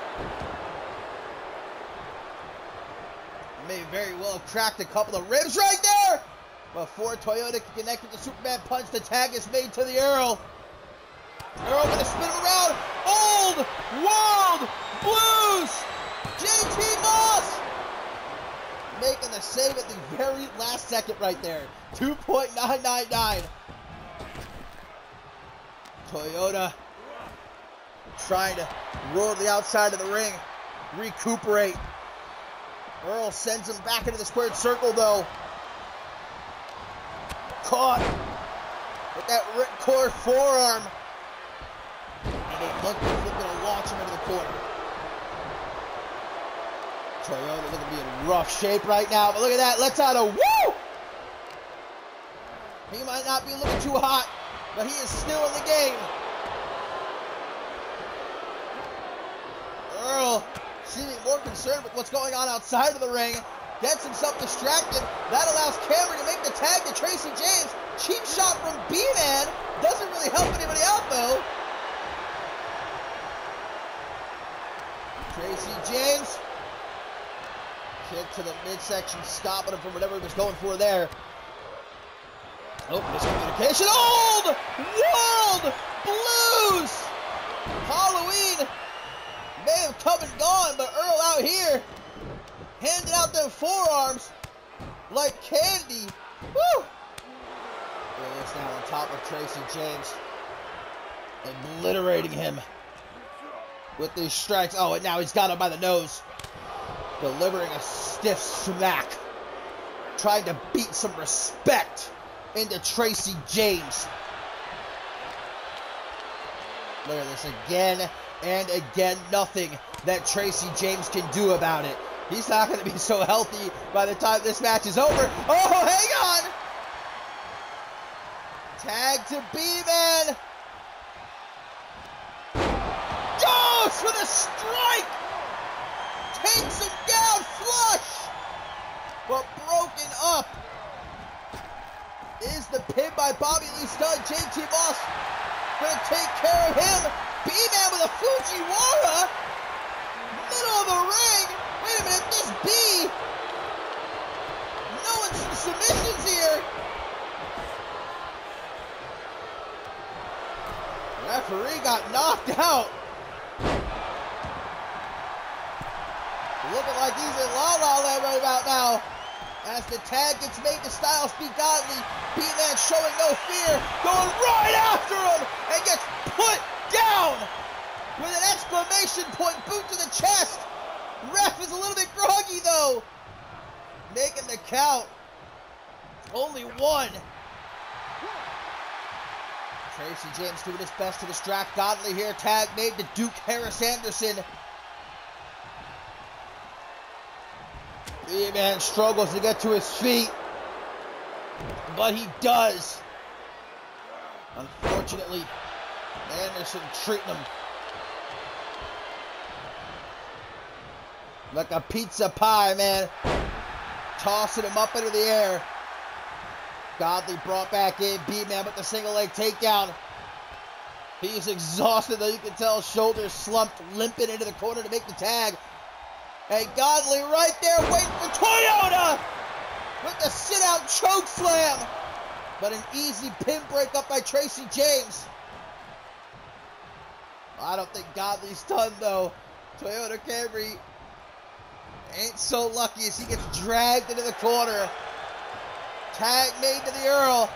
S1: May very well have cracked a couple of ribs right there. Before Toyota can connect with the Superman punch, the tag is made to the Earl. Earl gonna spin him around. Old World Blues. JT Moss making the save at the very last second right there. 2.999. Toyota trying to roll to the outside of the ring, recuperate. Earl sends him back into the squared circle though. Caught. The with that ripcord forearm. And they look as if they're going to launch him into the corner. Toyota looking to be in rough shape right now, but look at that. Lets out a woo! He might not be looking too hot, but he is still in the game. Earl seeming more concerned with what's going on outside of the ring. Gets himself distracted. That allows Cameron to make the tag to Tracy James. Cheap shot from B-Man. Doesn't really help anybody out, though. Tracy James. Kick to the midsection, stopping him from whatever he was going for there. Oh, miscommunication. Old World Blues! Halloween may have come and gone, but Earl out here handing out them forearms like candy. Woo! It's now on top of Tracy James, obliterating him with these strikes. Oh, and now he's got him by the nose, delivering a stiff smack, trying to beat some respect into Tracy James. Look at this again and again. Nothing that Tracy James can do about it. He's not going to be so healthy by the time this match is over. Oh, hang on! Tag to B-Man. Goes for the strike! Takes him down flush! But broken up is the pin by Bobby Lee Stud. JT Moss going to take care of him. B-Man with a Fujiwara. Middle of the ring. Wait a minute, this B. Knowing some submissions here. The referee got knocked out. Looking like he's in La La Land right about now. As the tag gets made to Styles P. Godley, B-Man showing no fear, going right after him, and gets put down with an exclamation point boot to the chest. Ref is a little bit groggy though, making the count. Only one. Tracy James doing his best to distract Godley here. Tag made to Duke Harris Anderson. B-Man struggles to get to his feet, but he does. Unfortunately, Anderson treating him like a pizza pie, man. Tossing him up into the air. Godley brought back in. B-Man with the single leg takedown. He's exhausted, though you can tell. Shoulders slumped, limping into the corner to make the tag. And Godley right there waiting for Toyota with the sit-out choke slam. But an easy pin break up by Tracy James. I don't think Godley's done, though. Toyota Camry ain't so lucky as he gets dragged into the corner. Tag made to the Earl.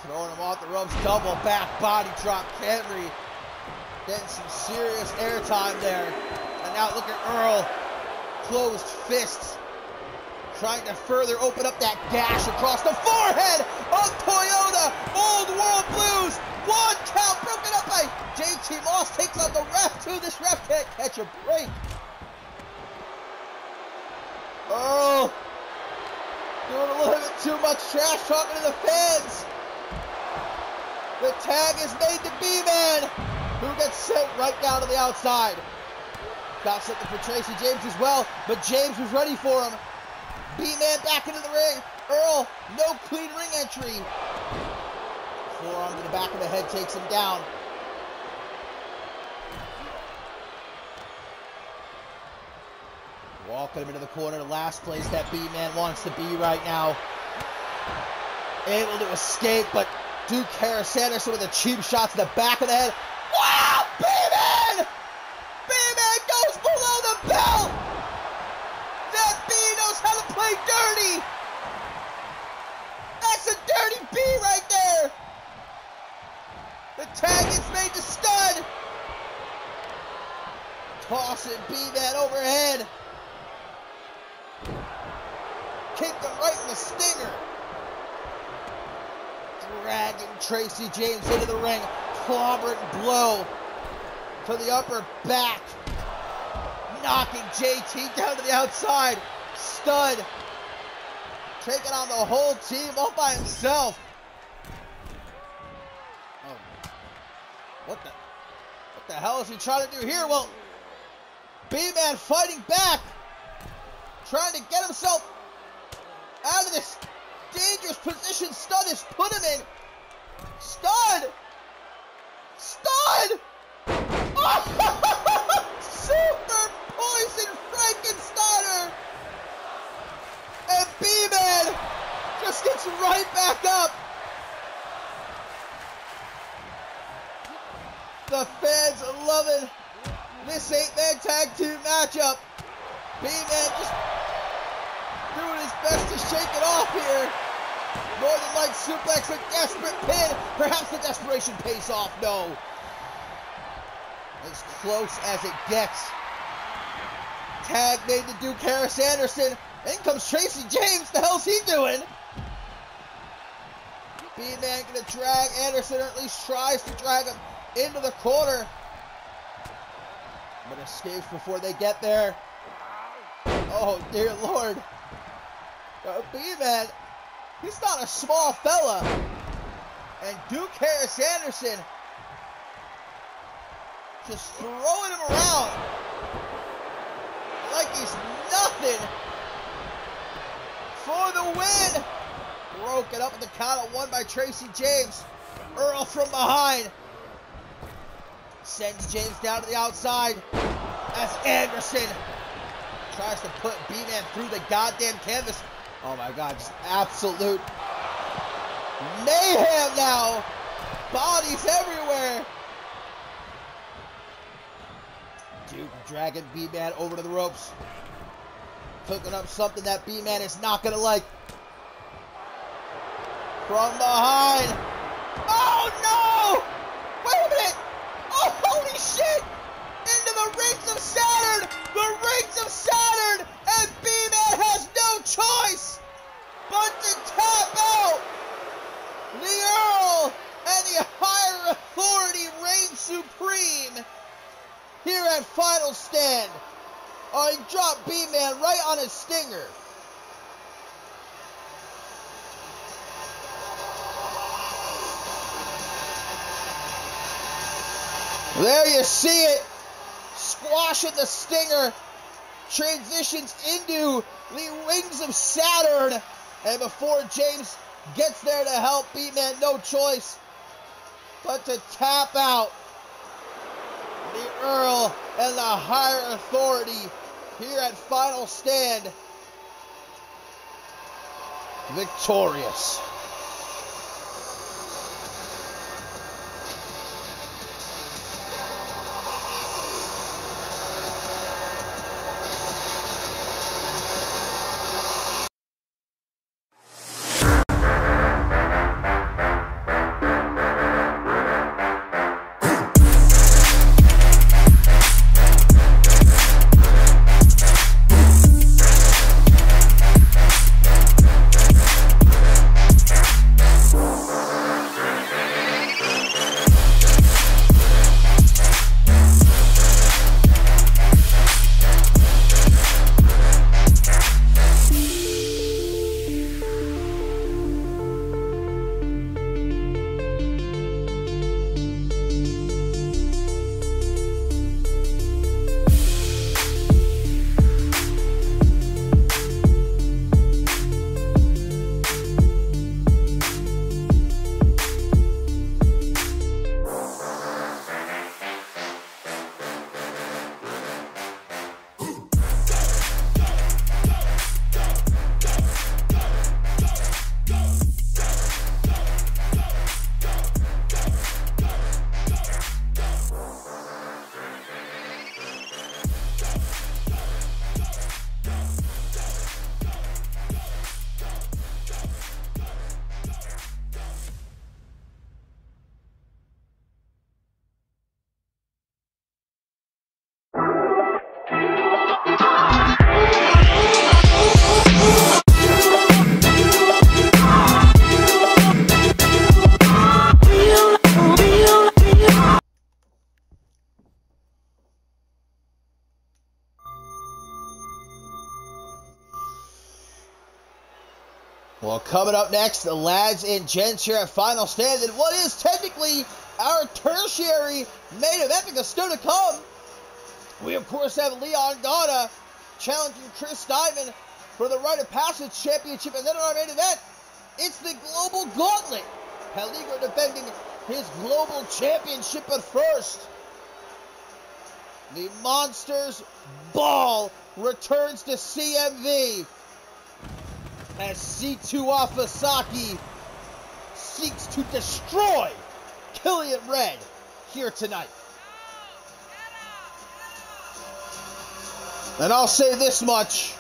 S1: Throwing him off the ropes. Double back body drop. Camry getting some serious airtime there. And now look at Earl. Closed fists. Trying to further open up that gash across the forehead of Toyota. Old World Blues. One count broken up by JT Moss. Takes on the ref too. This ref can't catch a break. Earl doing a little bit too much trash talking to the fans. The tag is made to B-Man, who gets sent right down to the outside. Got something for Tracy James as well, but James was ready for him. B-Man back into the ring. Earl, no clean ring entry. Forearm to the back of the head takes him down. Walking him into the corner, the last place that B-Man wants to be right now. Able to escape, but Duke Harris Anderson with a cheap shot to the back of the head. Wow! B-Man! B-Man goes below the belt! That B knows how to play dirty! That's a dirty B right there! The tag is made to Stud! Tossing B-Man overhead. Kicked him right in the stinger. dragging Tracy James into the ring. Clobbering blow to the upper back. Knocking JT down to the outside. Stud. Taking on the whole team all by himself. Oh. What the hell is he trying to do here? Well, B-Man fighting back. Trying to get himself out of this dangerous position Stud has put him in. Stud! Stud! Oh! Super Poison Frankensteiner! And B-Man just gets right back up. The fans loving this 8-man tag team matchup. B-Man just doing his best to shake it off here. Northern Light suplex, a desperate pin. Perhaps the desperation pays off. No. As close as it gets. Tag made to Duke Harris Anderson. In comes Tracy James. The hell's he doing? B-Man gonna drag Anderson, or at least tries to drag him into the corner. But escapes before they get there. Oh dear Lord. B-Man, he's not a small fella. And Duke Harris Anderson just throwing him around like he's nothing. For the win. Broken up at the count of 1 by Tracy James. Earl from behind. Sends James down to the outside as Anderson tries to put B-Man through the goddamn canvas. Oh my God, just absolute mayhem now. Bodies everywhere. Duke dragging B-Man over to the ropes. Cooking up something that B-Man is not going to like. From behind. Oh no! Wait a minute! Oh, holy shit! Into the rings of Saturn! The rings of Saturn! And B-Man has no choice but to tap out! The Earl and the higher authority reign supreme here at Final Stand. Oh, he dropped B-Man right on his stinger. There you see it. Squashing the stinger. Transitions into the wings of Saturn. And before James gets there to help, B-Man no choice but to tap out. The Earl and the higher authority here at Final Stand. Victorious. Coming up next, the lads and gents here at Final Stand, and what is technically our tertiary main event because still to come. We, of course, have Leon Gana challenging Chris Diamond for the Rite of Passage Championship, and then in our main event, it's the Global Gauntlet. Peligro defending his Global Championship, but first, the Monsters Ball returns to CMV as C2 Afasaki seeks to destroy Killian Red here tonight. And I'll say this much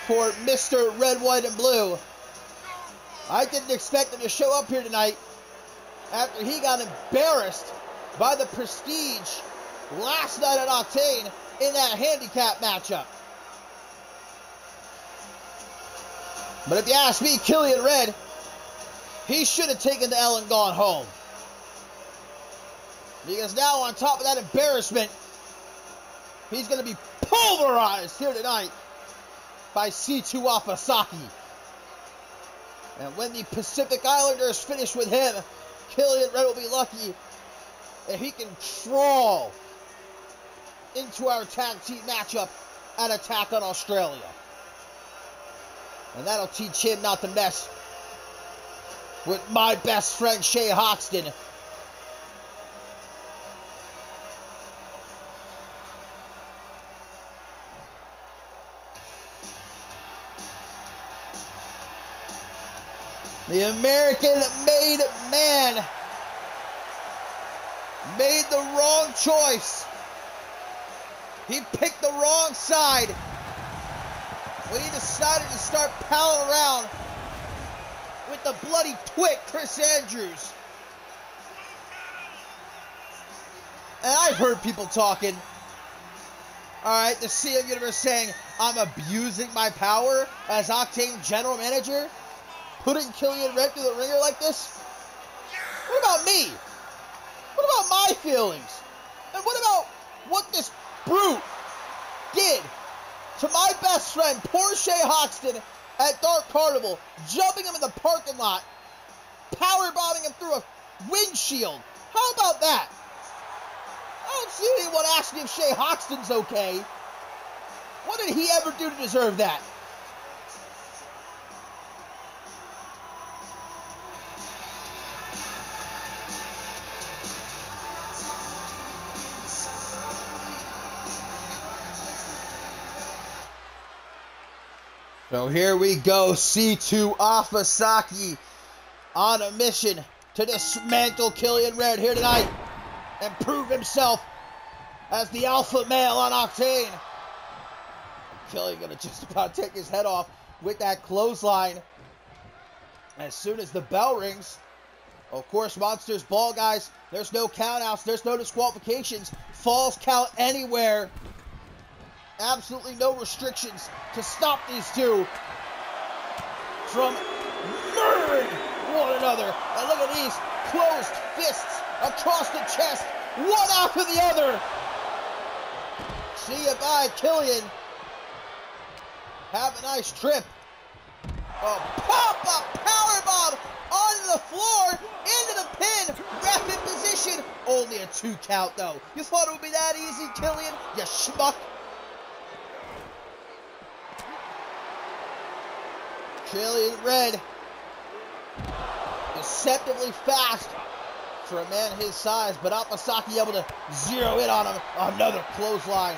S1: for Mr. Red, White, and Blue. I didn't expect him to show up here tonight after he got embarrassed by the Prestige last night at Octane in that handicap matchup. But if you ask me, Killian Red, he should have taken the L and gone home. Because now on top of that embarrassment, he's going to be pulverized here tonight by C2 Afasaki. And when the Pacific Islanders finish with him, Killian Red will be lucky if he can crawl into our tag team matchup at Attack on Australia. And that'll teach him not to mess with my best friend Shay Hoxton. The American-made man made the wrong choice. He picked the wrong side when he decided to start palling around with the bloody twit Chris Andrews. And I've heard people talking, alright, the CM Universe saying I'm abusing my power as Octane General Manager, putting Killian Red through the ringer like this. What about me? What about my feelings? And what about what this brute did to my best friend, poor Shay Hoxton, at Dark Carnival, jumping him in the parking lot, powerbombing him through a windshield? How about that? I don't see anyone asking if Shay Hoxton's okay. What did he ever do to deserve that? So here we go, C2 Afasaki on a mission to dismantle Killian Red here tonight and prove himself as the alpha male on Octane. Killian gonna just about take his head off with that clothesline as soon as the bell rings. Of course, Monsters Ball, guys, there's no countouts, there's no disqualifications, falls count anywhere. Absolutely no restrictions to stop these two from murdering one another. And look at these closed fists across the chest, one after the other. See you bye, Killian. Have a nice trip. A pop-up powerbomb onto the floor, into the pin, ref in position. Only a 2 count, though. You thought it would be that easy, Killian? You schmuck. Killian Red, deceptively fast for a man his size, but Afasaki able to zero in on him. Another clothesline.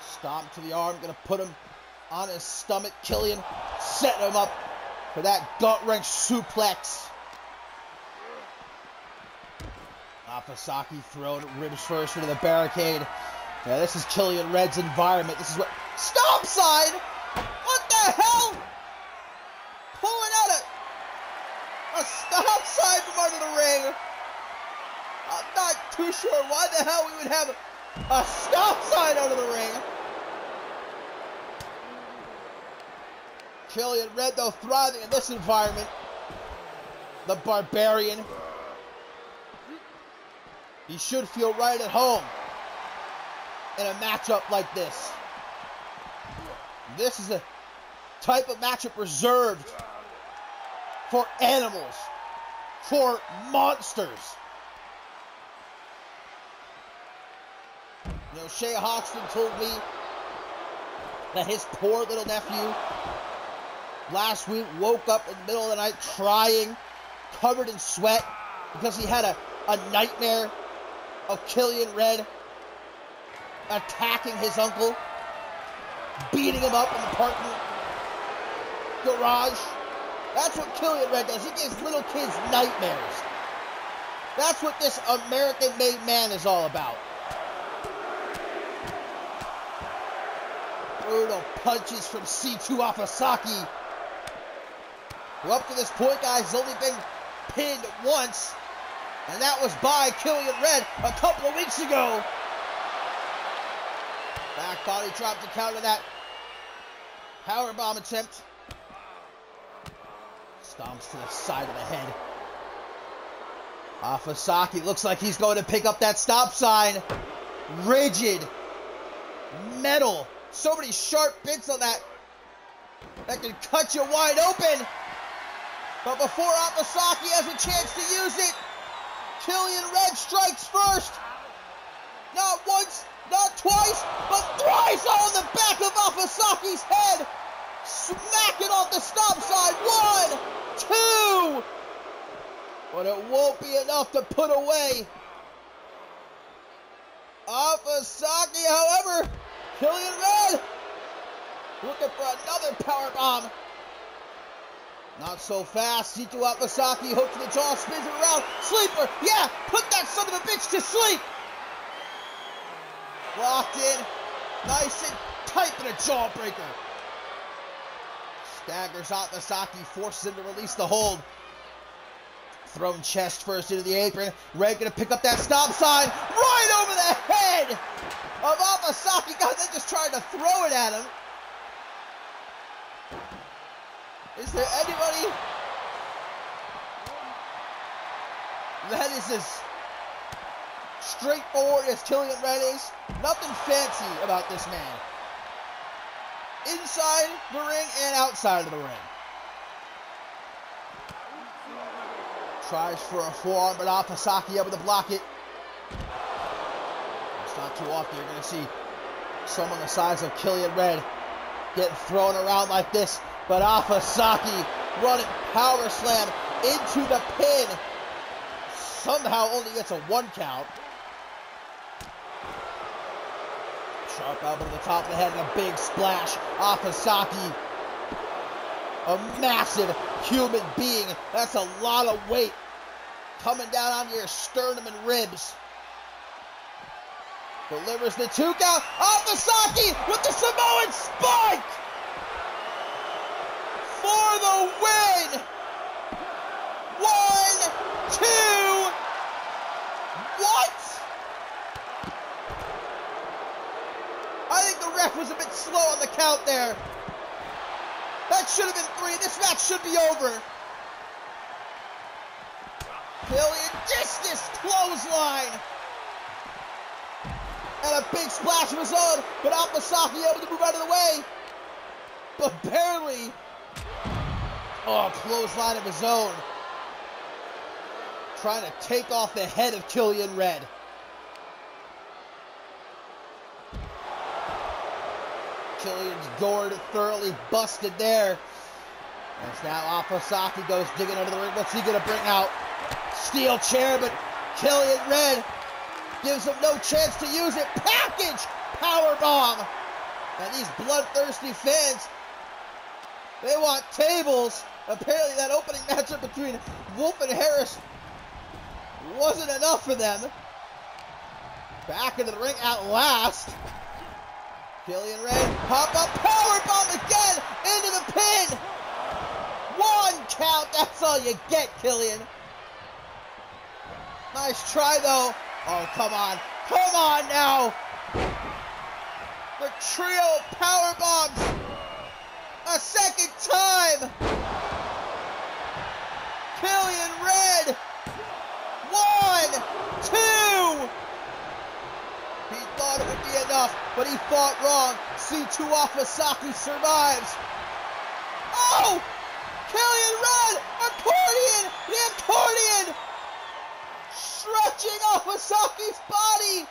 S1: Stomp to the arm, gonna put him on his stomach. Killian setting him up for that gut wrench suplex. Afasaki throwing ribs first into the barricade. Yeah, this is Killian Red's environment. This is what... Stomp sign! What the hell? Pulling out a stop sign from under the ring. I'm not too sure why the hell we would have a stop sign under the ring. Killian Red, though, thriving in this environment. The Barbarian. He should feel right at home in a matchup like this. This is a type of matchup reserved for animals, for monsters. You know, Shay Hoxton told me that his poor little nephew last week woke up in the middle of the night crying, covered in sweat, because he had a nightmare of Killian Red attacking his uncle, beating him up in the parking garage. That's what Killian Red does. He gives little kids nightmares. That's what this American-made man is all about. Brutal punches from C2 Afasaki, who up to this point, guys, has only been pinned once, and that was by Killian Red a couple of weeks ago. Back body drop to counter that powerbomb attempt. Stomps to the side of the head. Afasaki looks like he's going to pick up that stop sign. Rigid. Metal. So many sharp bits on that can cut you wide open. But before Afasaki has a chance to use it, Killian Red strikes first. Not once, not twice, but thrice on the back of Afasaki's head. Smacking off the stop sign. 1, 2. But it won't be enough to put away Afasaki, however. Killian Red looking for another powerbomb. Not so fast. C2 Afasaki hook to the jaw, spins it around. Sleeper, yeah, put that son of a bitch to sleep. Locked in, nice and tight in a jawbreaker. Staggers Afasaki, forces him to release the hold. Thrown chest first into the apron. Red gonna pick up that stop sign right over the head of Afasaki. God, they just tried to throw it at him. Is there anybody that is as straightforward as Killian Red is? Nothing fancy about this man. Inside the ring and outside of the ring. Tries for a forearm, but Afasaki able to block it. It's not too often you're going to see someone the size of Killian Red getting thrown around like this. But Afasaki running power slam into the pin. Somehow only gets a 1 count. Sharp elbow to the top of the head and a big splash. Afasaki, a massive human being. That's a lot of weight coming down onto your sternum and ribs. Delivers the 2 count. Afasaki with the Samoan spike for the win. 1, 2. What? I think the ref was a bit slow on the count there. That should have been 3. This match should be over. Killian discus clothesline. And a big splash of his own. But Afasaki able to move out of the way. But barely. Oh, clothesline of his own. Trying to take off the head of Killian Red. Killian's gourd thoroughly busted there. As now Afasaki goes digging under the ring. What's he going to bring out? Steel chair, but Killian Red gives him no chance to use it. Package powerbomb. And these bloodthirsty fans, they want tables. Apparently that opening matchup between Wolf and Harris wasn't enough for them. Back into the ring at last. Killian Red, pop up powerbomb again into the pin. 1 count, that's all you get, Killian. Nice try though. Oh, come on now. The trio of powerbombs a second time. Killian Red. 1, 2. He thought it would be enough, but he fought wrong. C2 Afasaki survives. Oh! Killian Red! Accordion! The accordion! Stretching Afasaki's body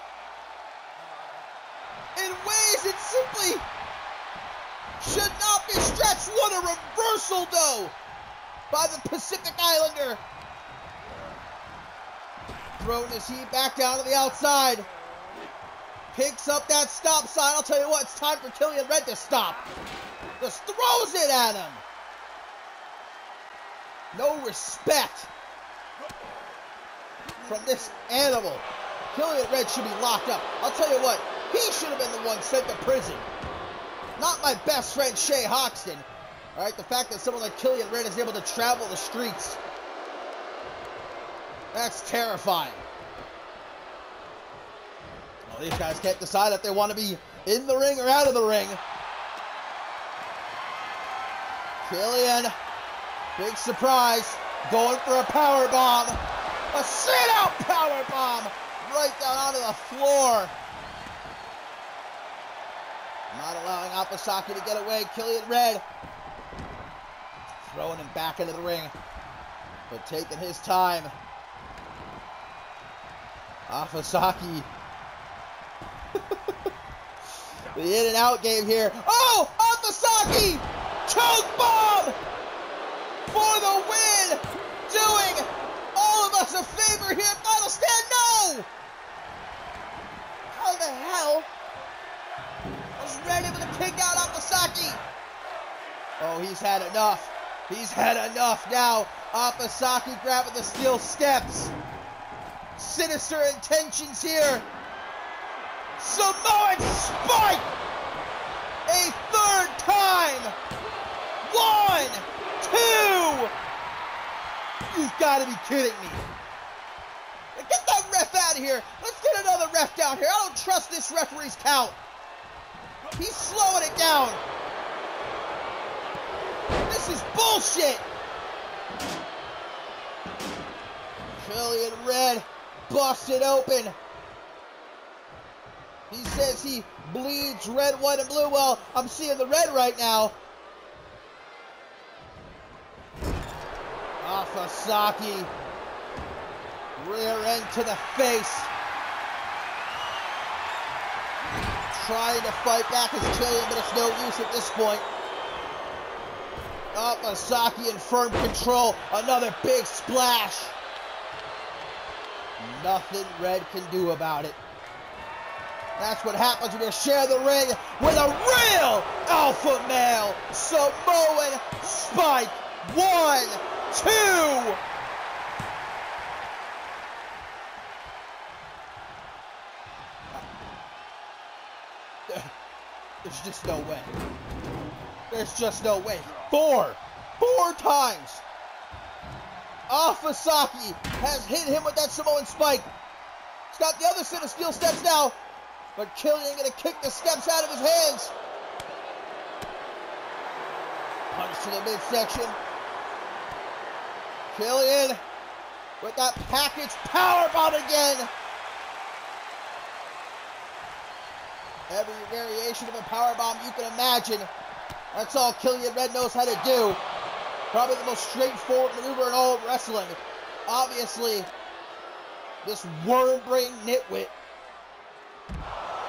S1: in ways it simply should not be stretched. What a reversal, though, by the Pacific Islander. Throwing his heat back down to the outside. Picks up that stop sign. I'll tell you what, it's time for Killian Red to stop. Just throws it at him. No respect from this animal. Killian Red should be locked up. I'll tell you what, he should have been the one sent to prison. Not my best friend Shay Hoxton. Alright, the fact that someone like Killian Red is able to travel the streets, that's terrifying. Well, these guys can't decide if they want to be in the ring or out of the ring. Killian, big surprise, going for a power bomb. A sit-out power bomb right down onto the floor. Not allowing Afasaki to get away. Killian Red throwing him back into the ring, but taking his time. Afasaki. The in and out game here. Oh, Afasaki! Choke bomb for the win! Doing all of us a favor here. Final stand, no! How the hell was Red able to kick out Afasaki? Oh, he's had enough. He's had enough now. Afasaki grabbing the steel steps. Sinister intentions here. Samoan spike! A third time! 1, 2! You've got to be kidding me. Get that ref out of here. Let's get another ref down here. I don't trust this referee's count. He's slowing it down. This is bullshit. Killian Red busted open. He says he bleeds red, white, and blue. Well, I'm seeing the red right now. Afasaki. Rear end to the face. Trying to fight back as Killian, but it's no use at this point. Afasaki in firm control. Another big splash. Nothing Red can do about it. That's what happens when you share the ring with a real alpha male. Samoan spike. 1, 2. There's just no way. There's just no way. 4 times. Afasaki has hit him with that Samoan spike. He's got the other set of steel steps now. But Killian gonna kick the steps out of his hands. Punch to the midsection. Killian with that package powerbomb again. Every variation of a powerbomb you can imagine. That's all Killian Red knows how to do. Probably the most straightforward maneuver in all of wrestling. Obviously, this worm-brain nitwit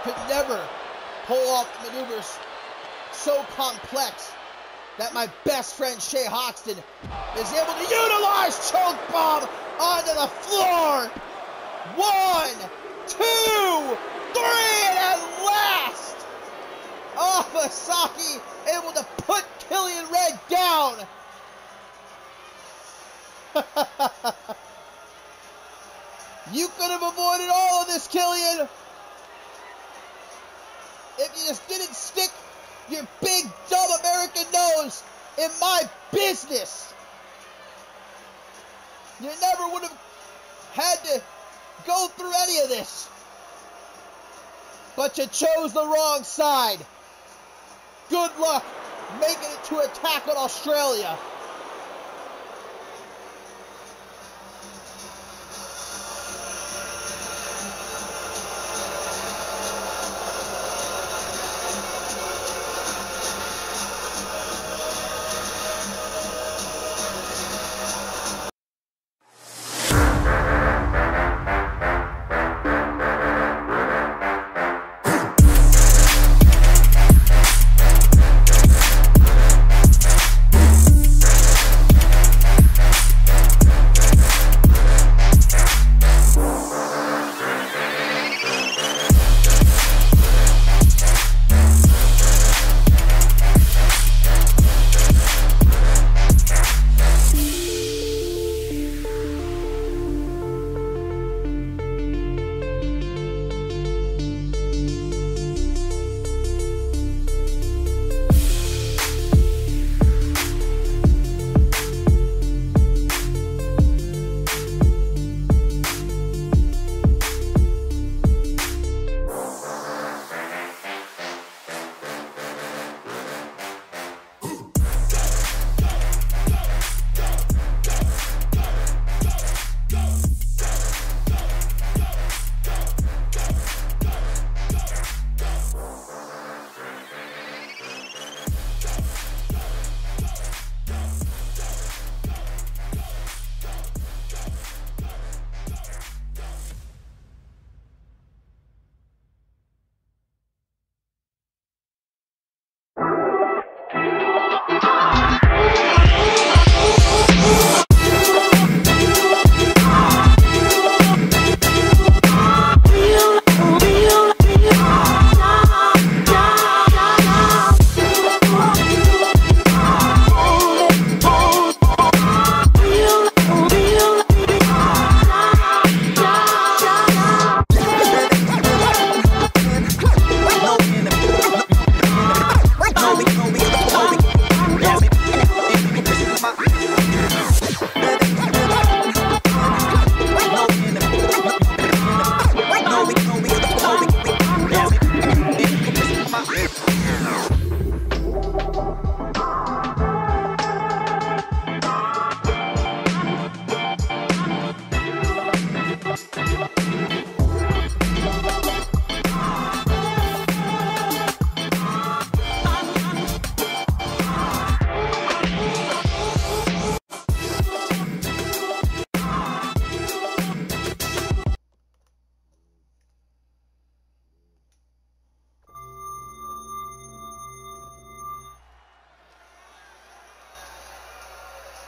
S1: could never pull off maneuvers so complex that my best friend Shay Hoxton is able to utilize choke bomb onto the floor. 1, 2, 3, and at last, Afasaki able to put Killian Red down. You could have avoided all of this, Killian, if you just didn't stick your big, dumb American nose in my business. You never would have had to go through any of this. But you chose the wrong side. Good luck making it to Attack on Australia.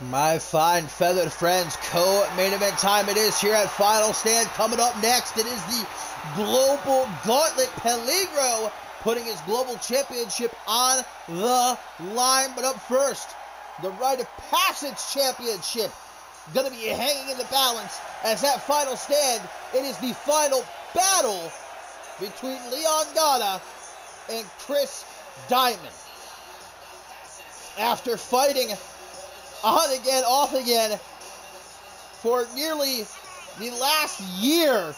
S1: My fine feathered friends, co-main event time it is here at Final Stand. Coming up next, it is the Global Gauntlet. Peligro putting his Global Championship on the line. But up first, the Rite of Passage Championship going to be hanging in the balance as that Final Stand. It is the final battle between Leon Gana and Chris Diamond. After fighting on again, off again for nearly the last year,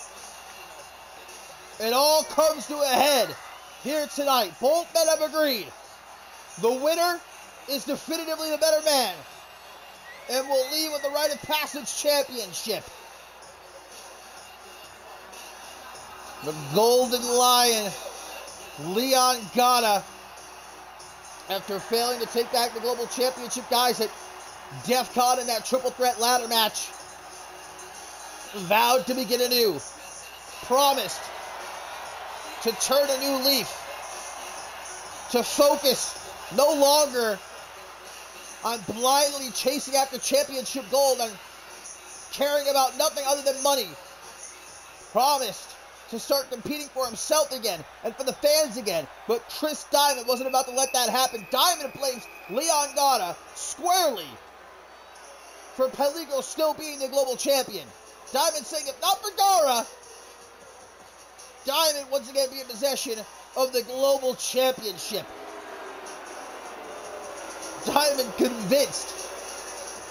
S1: it all comes to a head here tonight. Both men have agreed the winner is definitively the better man and will leave with the Rite of Passage Championship. The Golden Lion, Leon Gana, after failing to take back the Global Championship, guys, at DEF CON in that triple threat ladder match, vowed to begin anew, promised to turn a new leaf, to focus no longer on blindly chasing after championship gold and caring about nothing other than money. Promised to start competing for himself again and for the fans again. But Chris Diamond wasn't about to let that happen. Diamond blames Leon Gana squarely for Peligro still being the global champion. Diamond saying if not for Gana, Diamond once again be in possession of the global championship. Diamond convinced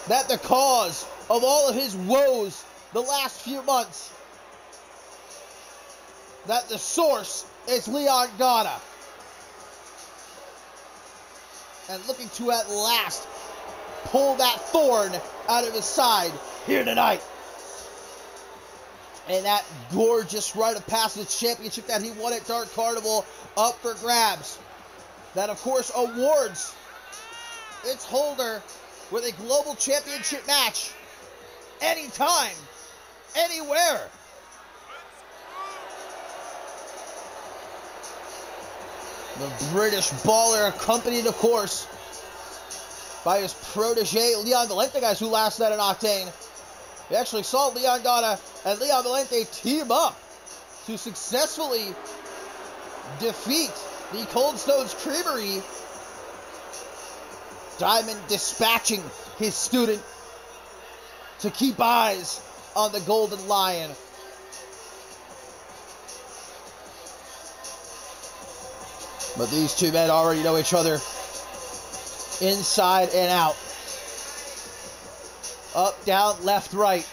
S1: that the cause of all of his woes the last few months, that the source is Leon Gana. And looking to at last pull that thorn out of his side here tonight. And that gorgeous Rite of Passage Championship that he won at Dark Carnival up for grabs. That, of course, awards its holder with a global championship match anytime, anywhere. The British baller, accompanied, of course, by his protege, Leon Valente, guys, who last night in Octane. We actually saw Leon Gana and Leon Valente team up to successfully defeat the Cold Stones Creamery. Diamond dispatching his student to keep eyes on the Golden Lion. But these two men already know each other inside and out. Up, down, left, right.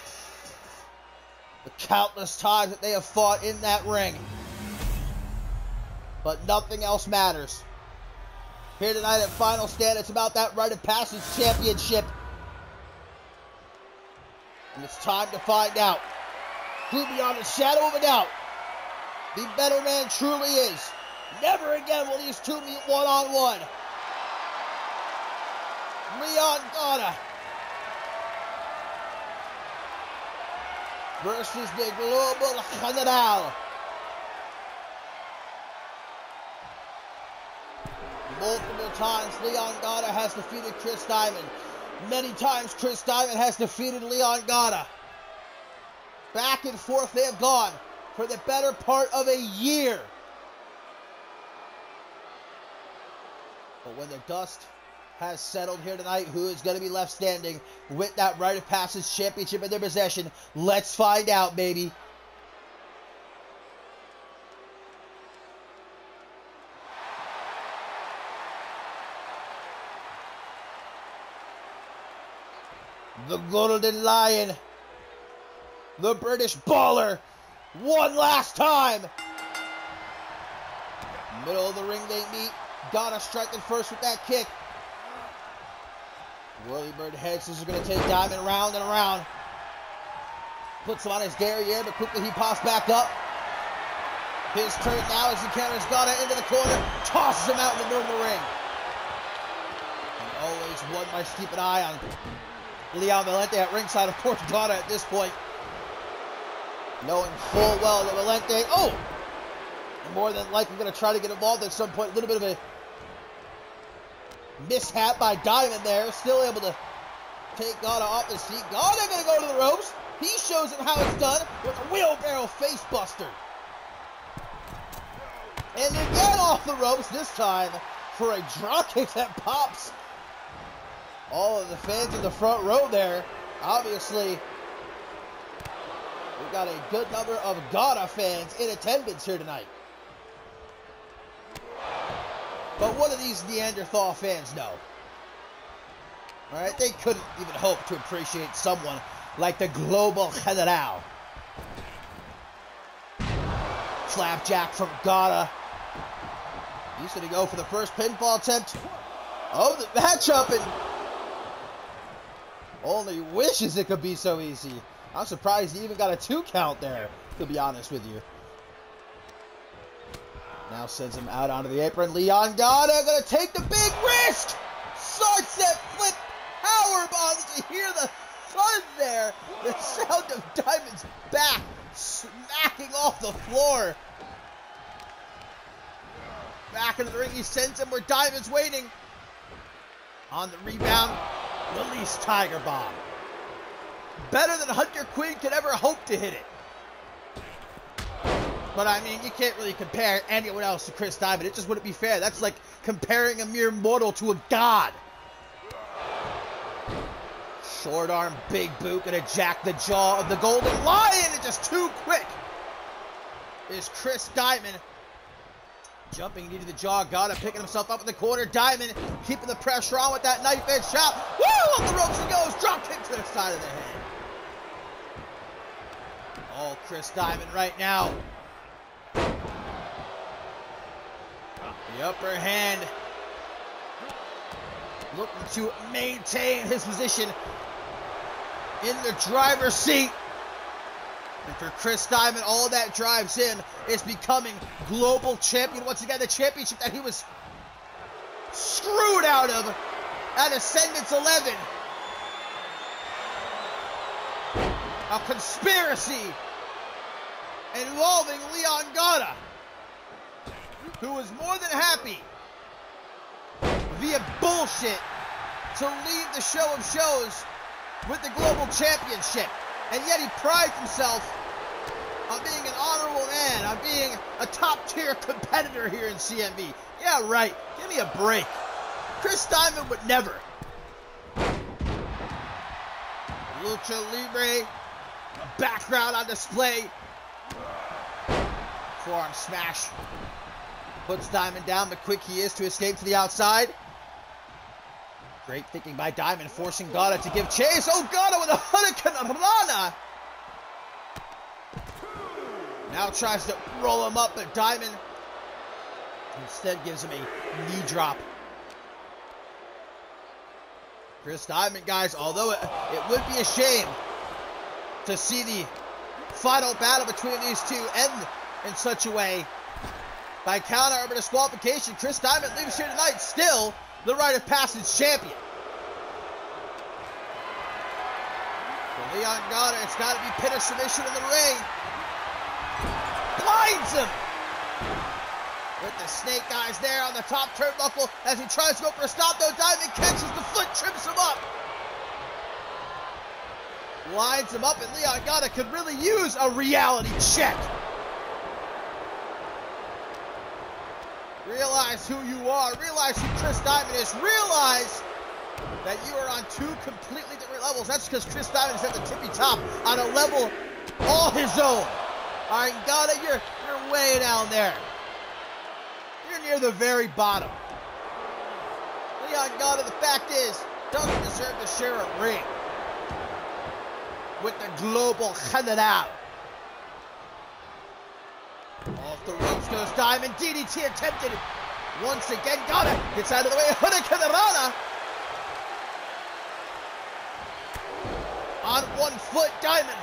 S1: The countless times that they have fought in that ring. But nothing else matters. Here tonight at Final Stand, it's about that Rite of Passage Championship. And it's time to find out who, beyond a shadow of a doubt, the better man truly is. Never again will these two meet one-on-one. Leon Gana versus the Global General. Multiple times Leon Gana has defeated Chris Diamond. Many times Chris Diamond has defeated Leon Gana. Back and forth they have gone for the better part of a year. But when the dust has settled here tonight, who is going to be left standing with that Rite of Passage Championship in their possession? Let's find out, baby. The Golden Lion, the British baller, one last time. Middle of the ring they meet. Gana striking first with that kick. Whirlybird head scissors are going to take Diamond round and around. Puts him on his derriere, but quickly he pops back up. His turn now as he carries Gana into the corner. Tosses him out in the middle of the ring. And always one must keep an eye on Leon Valente at ringside. Of course, Gana at this point, knowing full well that Valente, more than likely going to try to get involved at some point. A little bit of a mishap by Diamond there. Still able to take Gata off his feet. Gata gonna go to the ropes. He shows him how it's done with a wheelbarrow face buster. And again off the ropes, this time for a dropkick that pops. All of the fans in the front row there, obviously, we've got a good number of Gata fans in attendance here tonight. But what do these Neanderthal fans know? Alright, they couldn't even hope to appreciate someone like the Global General. Slapjack from Gata. He's going to go for the first pinfall attempt of the matchup, and only wishes it could be so easy. I'm surprised he even got a 2 count there, to be honest with you. Now sends him out onto the apron. Leon Gata going to take the big risk. Sunset flip powerbomb. Did you hear the thud there? The sound of Diamond's back smacking off the floor. Back into the ring, he sends him where Diamond's waiting. On the rebound, release Tiger Bomb. Better than Hunter Quinn could ever hope to hit it. But I mean, you can't really compare anyone else to Chris Diamond. It just wouldn't be fair. That's like comparing a mere mortal to a god. Short arm, big boot, gonna jack the jaw of the Golden Lion. And just too quick is Chris Diamond. Jumping into the jaw, Gata picking himself up in the corner. Diamond keeping the pressure on with that knife edge shot. Woo! Up the ropes he goes. Drop kick to the side of the head. Oh, Chris Diamond right now. The upper hand. Looking to maintain his position in the driver's seat. And for Chris Diamond, all that drives in is becoming global champion. Once again, the championship that he was screwed out of at Ascendance 11. A conspiracy involving Leon Gata, who was more than happy via bullshit to leave the show of shows with the global championship. And yet he prides himself on being an honorable man, on being a top-tier competitor here in CMV. Yeah, right. Give me a break. Chris Diamond would never. Lucha Libre background on display. Forearm smash. Puts Diamond down, but quick he is to escape to the outside. Great thinking by Diamond, forcing Gata to give chase. Oh, Gata with a Hurricane Rana. Now tries to roll him up, but Diamond instead gives him a knee drop. Chris Diamond, guys, although it would be a shame to see the final battle between these two end in such a way, by counter or disqualification, Chris Diamond leaves here tonight still the Rite of Passage champion. For Leon Gata, it's got to be pin or submission in the ring. Blinds him with the snake eyes there on the top turnbuckle as he tries to go for a stop, though. Diamond catches the foot, trips him up. Lines him up, and Leon Gata could really use a reality check. Realize who you are. Realize who Chris Diamond is. Realize that you are on two completely different levels. That's because Chris Diamond is at the tippy top on a level all his own. All right, Gata, you're way down there. You're near the very bottom. Leon Gata, the fact is, doesn't deserve to share a ring with the Global General. Off the ropes goes Diamond. DDT attempted. Once again, Gata gets out of the way. Hurricane Rana. On 1 foot, Diamond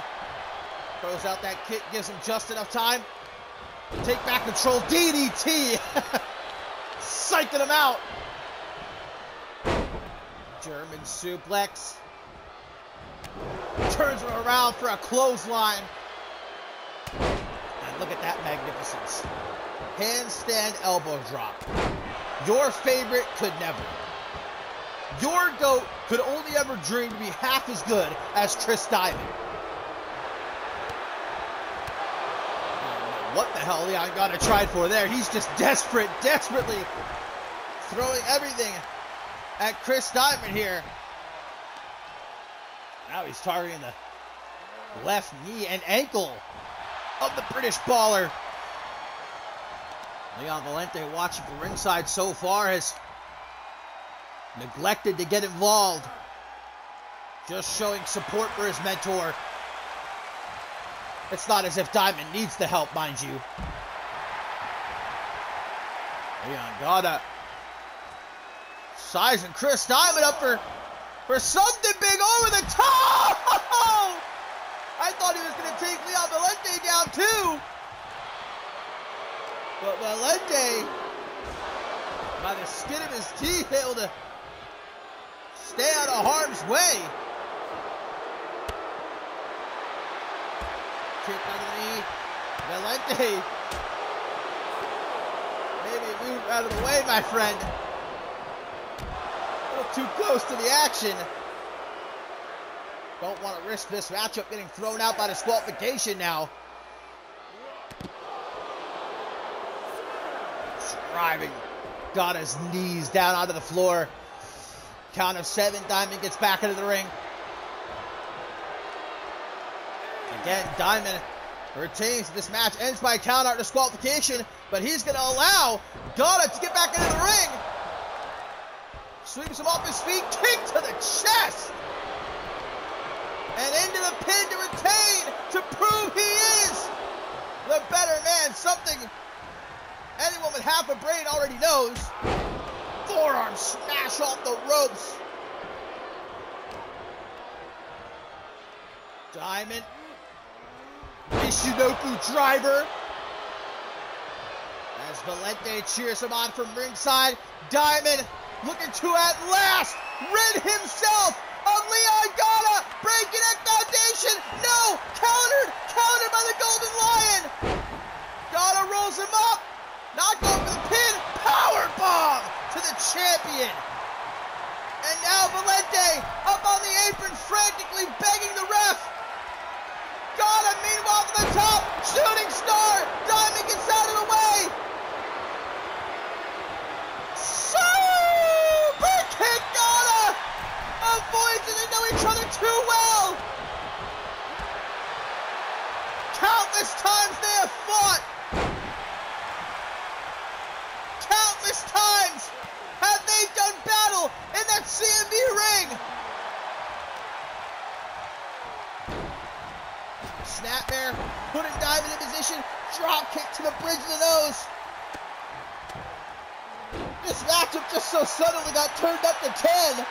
S1: throws out that kick, gives him just enough time to take back control. DDT. Psyching him out. German suplex. Turns him around for a clothesline. Look at that magnificence. Handstand elbow drop. Your favorite could never. Your GOAT could only ever dream to be half as good as Chris Diamond. What the hell Leon Gata tried for there? He's just desperately throwing everything at Chris Diamond here. Now he's targeting the left knee and ankle of the British baller. Leon Valente, watching from ringside so far, has neglected to get involved. Just showing support for his mentor. It's not as if Diamond needs the help, mind you. Leon Gata sizing Chris Diamond up for something big over the top! I thought he was going to take Leon Valente down too. But Valente, by the skin of his teeth, able to stay out of harm's way. Kick under the knee. Valente, maybe move out of the way, my friend. A little too close to the action. Don't want to risk this matchup getting thrown out by disqualification now. Driving Gata's knees down onto the floor. Count of 7, Diamond gets back into the ring. Again, Diamond retains. This match ends by count out disqualification, but he's going to allow Gata to get back into the ring. Sweeps him off his feet, kick to the chest. And into the pin to retain, to prove he is the better man. Something anyone with half a brain already knows. Forearm smash off the ropes. Diamond. Michinoku driver. As Valente cheers him on from ringside. Diamond looking to at last rid himself of Leon Gata. Breaking that foundation. No. Countered by the Golden Lion. Gata rolls him up. Not going for the pin. Power bomb to the champion. And now Valente up on the apron, frantically begging the ref. Gata, meanwhile, from the top. Shooting star. Diamond gets out of the way. Super kick. Gata avoids it. They know each other too well. Countless times they have fought. Countless times have they done battle in that CMV ring. Snapmare, putting Diamond in position, drop kick to the bridge of the nose. This matchup just so suddenly got turned up to 10.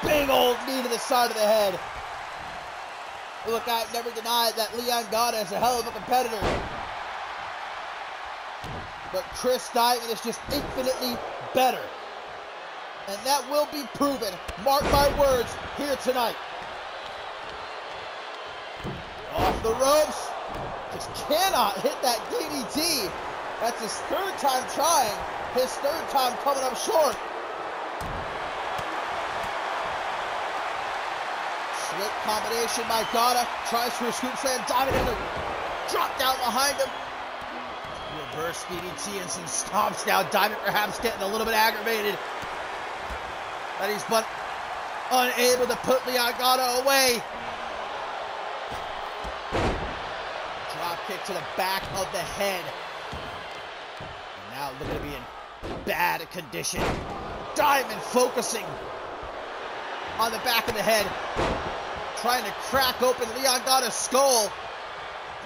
S1: Big old knee to the side of the head. Look, I've never denied that Leon Gata is a hell of a competitor. But Chris Diamond is just infinitely better. And that will be proven, mark my words, here tonight. Off the ropes. Just cannot hit that DDT. That's his third time trying. His third time coming up short. Slick combination by Gata. Tries for a scoop slam. Diamond in the drop down behind him. Reverse DDT and some stomps now. Diamond perhaps getting a little bit aggravated that he's but unable to put Leon Gata away. Drop kick to the back of the head. And now looking to be in bad condition. Diamond focusing on the back of the head. Trying to crack open Leon Gata's skull.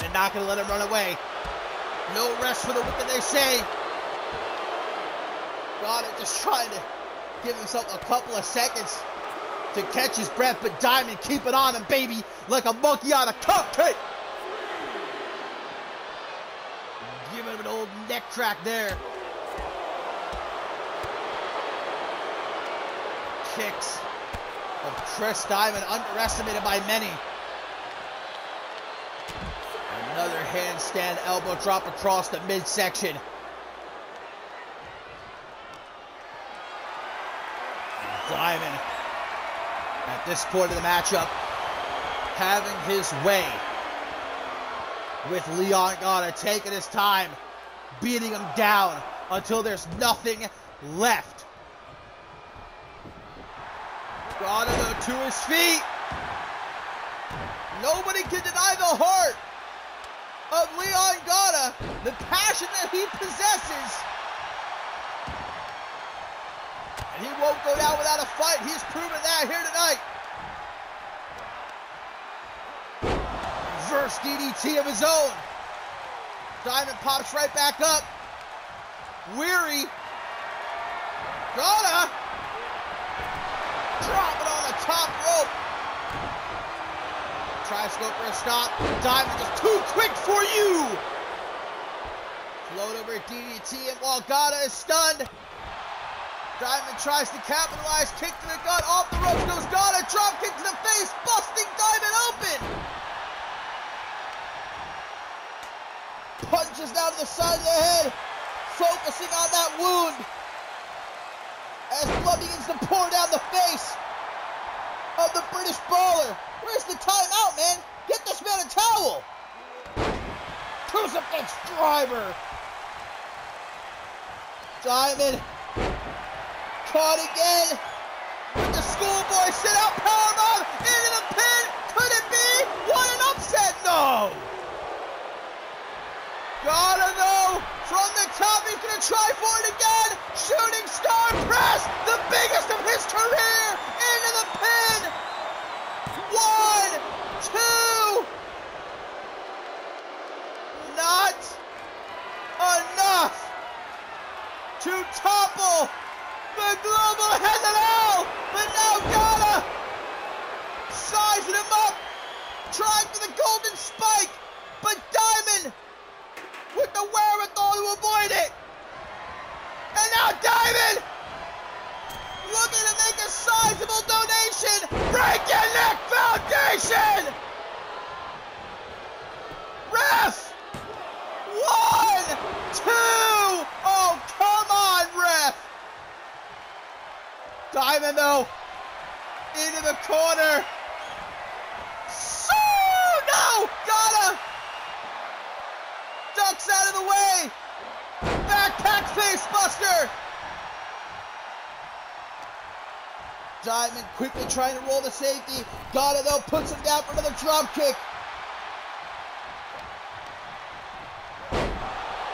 S1: And not going to let him run away. No rest for the wicked, they say. Gata just trying to give himself a couple of seconds to catch his breath, but Diamond keeping on him, baby, like a monkey on a cupcake. Giving him an old neck crack there. Kicks of Chris Diamond, underestimated by many. Another handstand elbow drop across the midsection. Diamond, at this point of the matchup, having his way with Leon Gana, taking his time, beating him down until there's nothing left. Gana, though, to his feet. Nobody can deny the heart of Leon Gana, the passion that he possesses. And he won't go down without a fight. He's proven that here tonight. Reverse DDT of his own. Diamond pops right back up. Weary. Gana. Drop it on the top rope. Tries to go for a stop. Diamond is too quick for you. Float over DDT, and while Gana is stunned, Diamond tries to capitalize. Kick to the gut. Off the ropes goes Gana. Drop kick to the face. Busting Diamond open. Punches down to the side of the head. Focusing on that wound. As blood begins to pour down the face of the British Brawler. Where's the timeout, man? Get this man a towel. Crucifix driver. Diamond caught again with the schoolboy sit-out powerbomb into the pin. Could it be? What an upset! No. Gana, though, from the top, he's gonna try for it again. Shooting star press, the biggest of his career, into the pin. 1, 2. Not enough to topple the global head of all. But now Gana sizing him up, trying for the golden spike, but Diamond with the wherewithal to avoid it. And now Diamond looking to make a sizable donation. Break your neck foundation. Ref. 1, 2. Oh, come on, ref. Diamond, though, into the corner. So, no, Gana ducks out of the way. Backpack face buster. Diamond quickly trying to roll the safety. Gana, though, puts him down for another drop kick.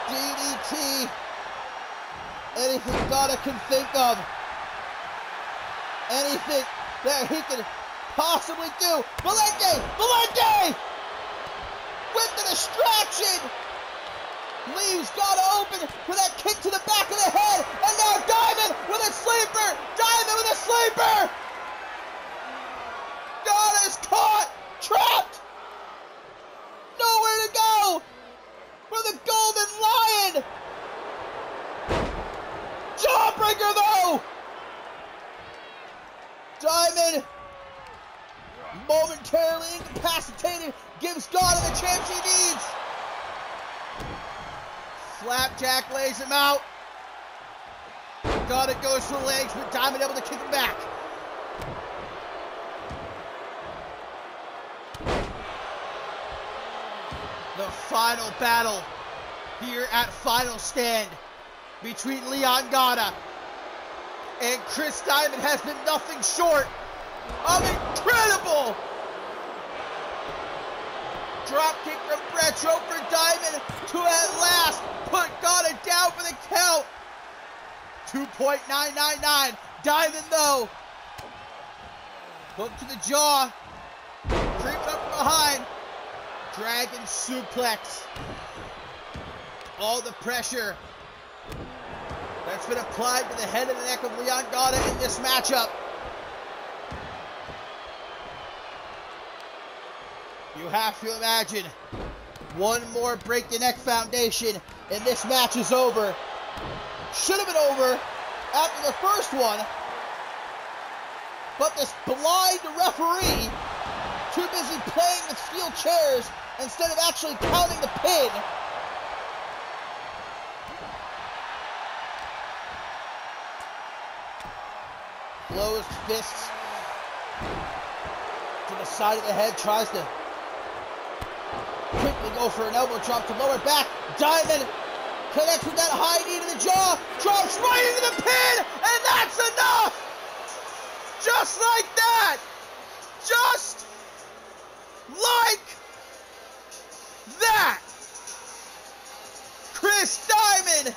S1: DDT. Anything Gana can think of. Anything that he can possibly do. Valente! With the distraction. Leaves Gana open for that kick to the back of the head. And now Diamond with a sleeper. Diamond with a sleeper. Gana is caught. Trapped. Nowhere to go for the Golden Lion. Jawbreaker, though. Diamond, momentarily incapacitated, gives Gana the chance he needs. Flapjack lays him out. Gana goes for the legs, but Diamond able to kick him back. The final battle here at Final Stand between Leon Gana and Chris Diamond has been nothing short of incredible. Dropkick from Retro for Diamond to at last put Gana down for the count. 2.999. Diamond, though, hook to the jaw, creeping up from behind. Dragon suplex. All the pressure that's been applied to the head and the neck of Leon Gana in this matchup. You have to imagine one more break the neck foundation and this match is over. Should have been over after the first one, but this blind referee, too busy playing with steel chairs instead of actually counting the pin. closed fists to the side of the head, tries to quickly go for an elbow drop to lower back. Diamond connects with that high knee to the jaw, drops right into the pin, and that's enough! Just like that! Just like that! Chris Diamond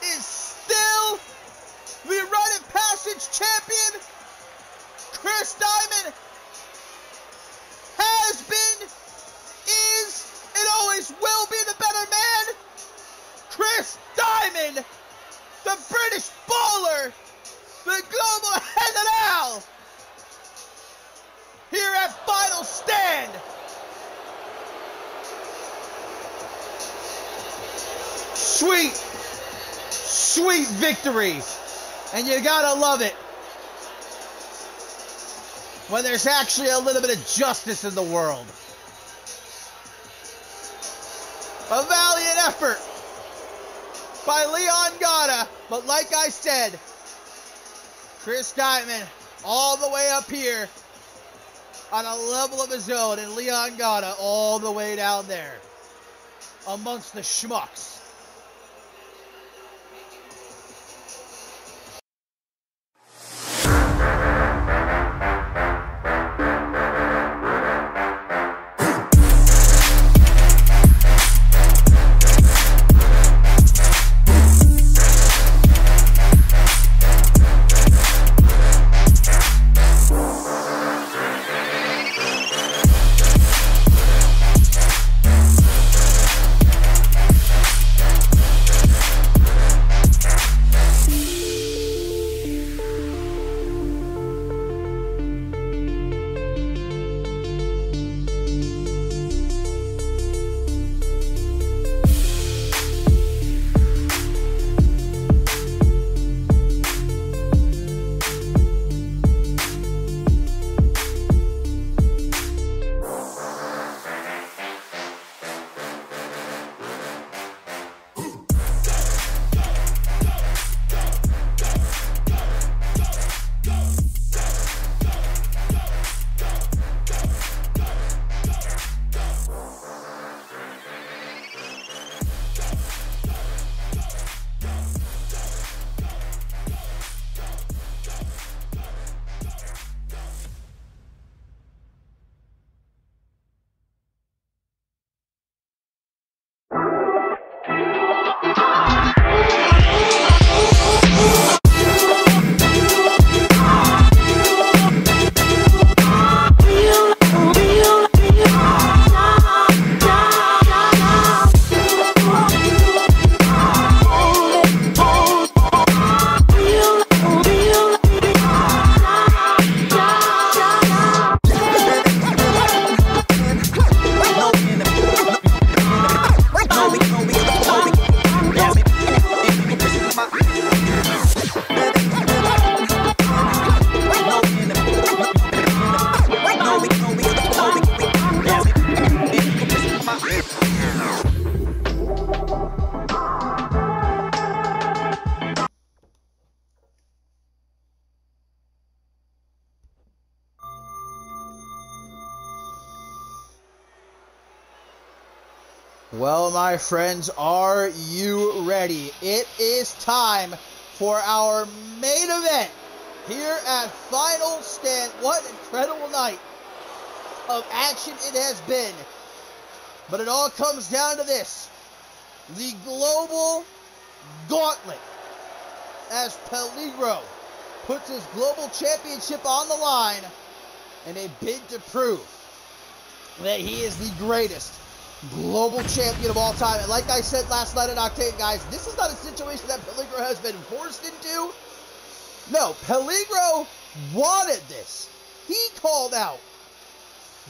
S1: is still the Rite of Passage champion. Chris Diamond has been, is, and always will be the better man. Chris Diamond, the British baller, the global general, here at Final Stand. Sweet, sweet victory. And you gotta love it when there's actually a little bit of justice in the world. A valiant effort by Leon Gata, but like I said, Chris Diamond all the way up here on a level of his own, and Leon Gata all the way down there amongst the schmucks. Well, my friends, are you ready? It is time for our main event here at Final Stand. What an incredible night of action it has been. But it all comes down to this. The Global Gauntlet. As Peligro puts his Global Championship on the line in a bid to prove that he is the greatest global champion of all time. And like I said last night at Octane, guys, this is not a situation that Peligro has been forced into. No, Peligro wanted this. He called out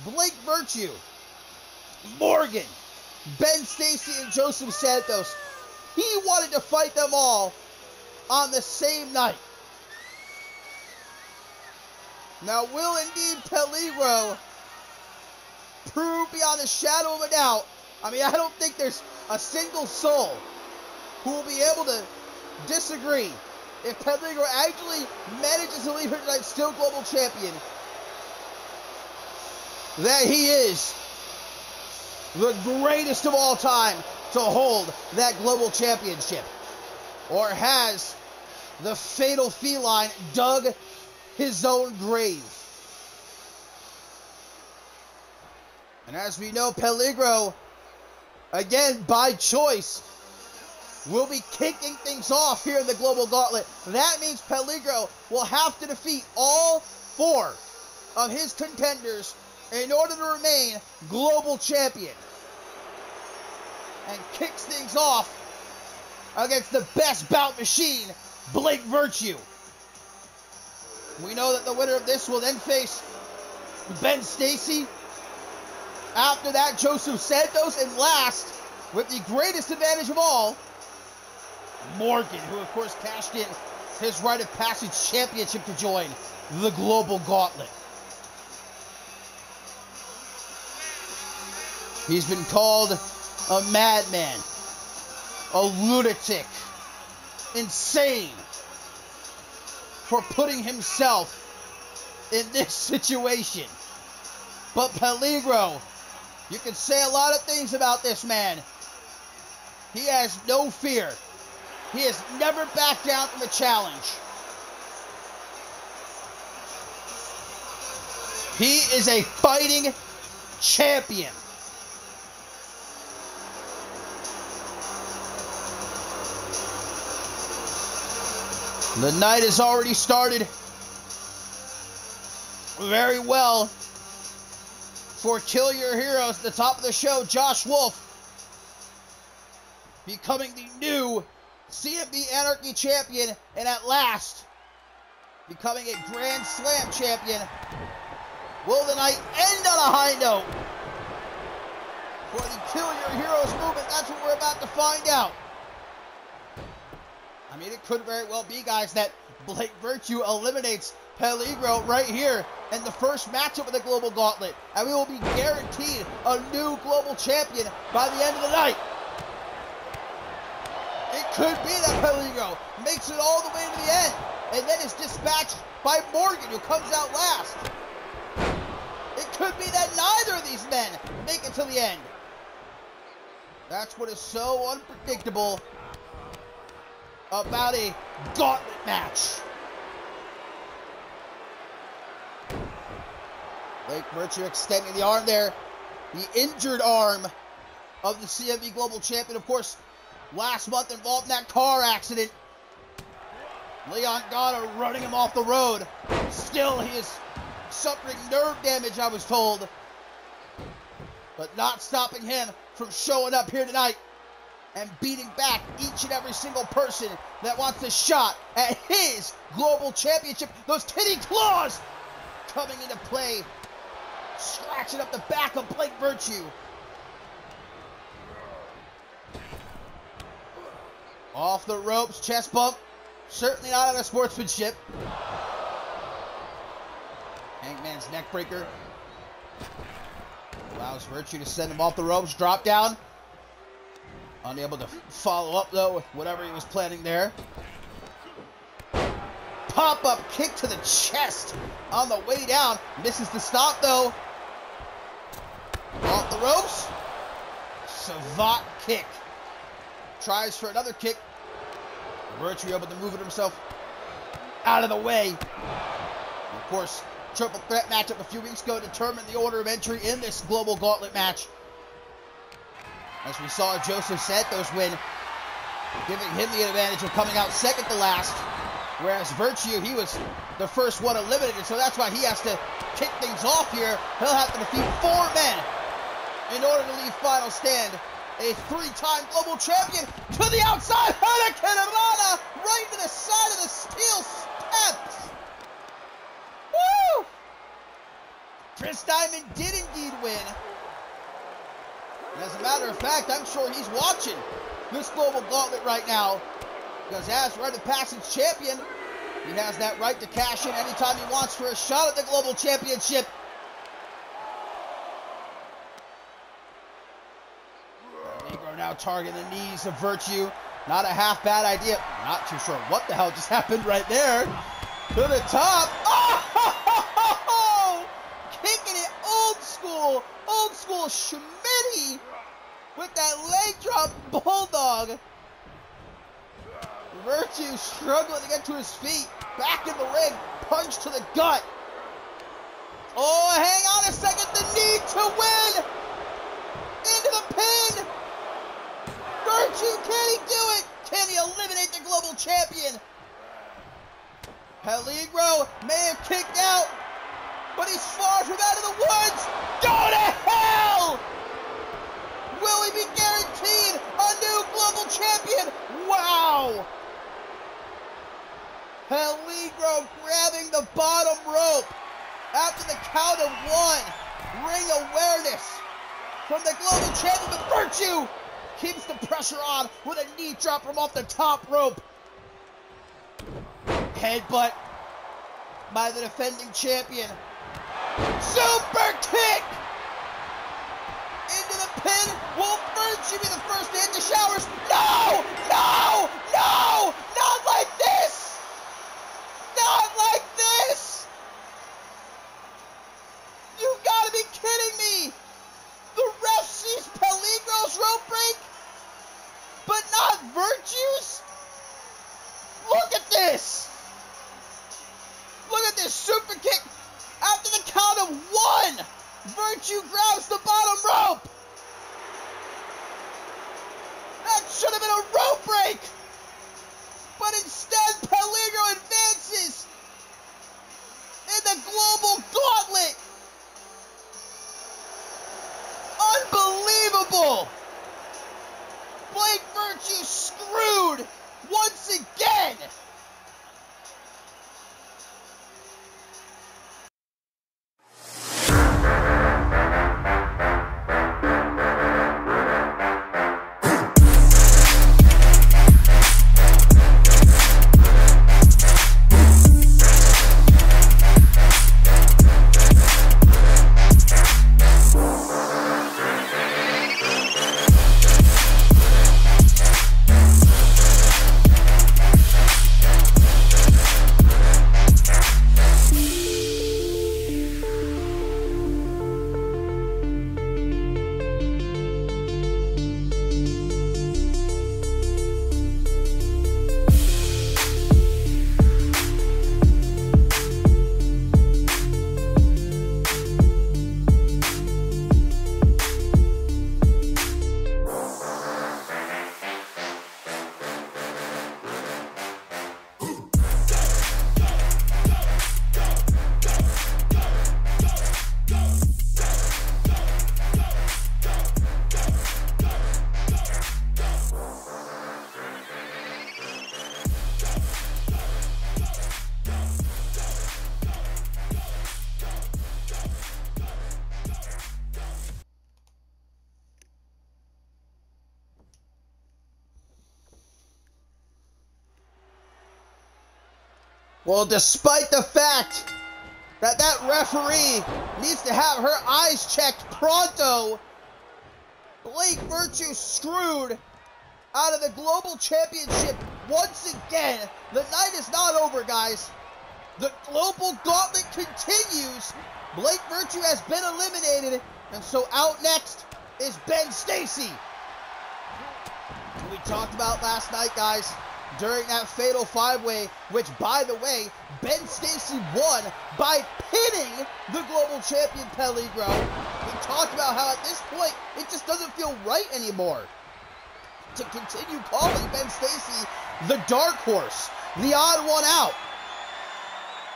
S1: Blake Virtue, Morgan, Ben Stacy, and Joseph Santos. He wanted to fight them all on the same night. Now, will indeed Peligro prove beyond a shadow of a doubt? I mean, I don't think there's a single soul who will be able to disagree if Peligro actually manages to leave here tonight still global champion, that he is the greatest of all time to hold that global championship? Or has the fatal feline dug his own grave? And as we know, Peligro, again, by choice, will be kicking things off here in the Global Gauntlet. That means Peligro will have to defeat all 4 of his contenders in order to remain global champion. And kicks things off against the best bout machine, Blake Virtue. We know that the winner of this will then face Ben Stacy. After that, Joseph Santos. And last, with the greatest advantage of all, Morgan, who of course cashed in his Rite of Passage championship to join the Global Gauntlet. He's been called a madman, a lunatic, insane, for putting himself in this situation. But Peligro, you can say a lot of things about this man. He has no fear. He has never backed down from a challenge. He is a fighting champion. The night has already started very well for Kill Your Heroes. At the top of the show, Josh Wolf becoming the new CMV Anarchy champion, and at last becoming a Grand Slam champion. Will the night end on a high note for the Kill Your Heroes movement? That's what we're about to find out. I mean, it could very well be, guys, that Blake Virtue eliminates Peligro right here in the first matchup of the Global Gauntlet, and we will be guaranteed a new global champion by the end of the night. It could be that Peligro makes it all the way to the end and then is dispatched by Morgan, who comes out last. It could be that neither of these men make it to the end. That's what is so unpredictable about a gauntlet match. Blake Virtue extending the arm there. The injured arm of the CMV Global Champion, of course, last month involved in that car accident. Leon Gatto running him off the road. Still, he is suffering nerve damage, I was told. But not stopping him from showing up here tonight and beating back each and every single person that wants a shot at his global championship. Those kitty claws coming into play, scratching up the back of Blake Virtue. Off the ropes, chest bump. Certainly not out of sportsmanship. Hangman's neck breaker. Allows Virtue to send him off the ropes. Drop down. Unable to follow up, though, with whatever he was planning there. Pop-up kick to the chest on the way down. Misses the stop, though. Off the ropes. Savant kick. Tries for another kick. Virtue able to move it himself out of the way. And of course, triple threat matchup a few weeks ago determined the order of entry in this Global Gauntlet match. As we saw Joseph Santos win, giving him the advantage of coming out second to last. Whereas Virtue, he was the first one eliminated, so that's why he has to kick things off here. He'll have to defeat 4 men in order to leave final stand. A 3-time global champion to the outside. Hurricane Rana right to the side of the steel steps. Woo! Chris Diamond did indeed win. And as a matter of fact, I'm sure he's watching this Global Gauntlet right now, because as Rite of Passage champion, he has that right to cash in anytime he wants for a shot at the Global Championship. Negro now targeting the knees of Virtue. Not a half bad idea. Not too sure what the hell just happened right there. To the top. Oh! Kicking it old school Schmitty with that leg drop bulldog. Virtue struggling to get to his feet. Back in the ring. Punch to the gut. Oh, hang on a second. The need to win. Into the pin. Virtue, can he do it? Can he eliminate the global champion? Peligro may have kicked out, but he's far from out of the woods. Go to hell! Will he be guaranteed a new global champion? Wow! Peligro grabbing the bottom rope after the count of one. Ring awareness from the global champion, but Virtue keeps the pressure on with a knee drop from off the top rope. Headbutt by the defending champion. Super kick! Into the pin. Will Virtue be the first to hit the showers? No! No! No! Not like this! Not like this! You gotta be kidding me! The ref sees Peligro's rope break, but not Virtue's? Look at this! Look at this super kick. After the count of one, Virtue grabs the bottom rope. That should have been a rope break. But instead, Peligro advances in the global gauntlet. Unbelievable. Blake Virtue screwed once again. Well, despite the fact that that referee needs to have her eyes checked pronto, Blake Virtue screwed out of the Global Championship once again. The night is not over, guys. The Global Gauntlet continues. Blake Virtue has been eliminated, and so out next is Ben Stacy. We talked about last night, guys, during that fatal five-way, which, by the way, Ben Stacy won by pinning the global champion Peligro. We talked about how at this point, it just doesn't feel right anymore to continue calling Ben Stacy the dark horse, the odd one out,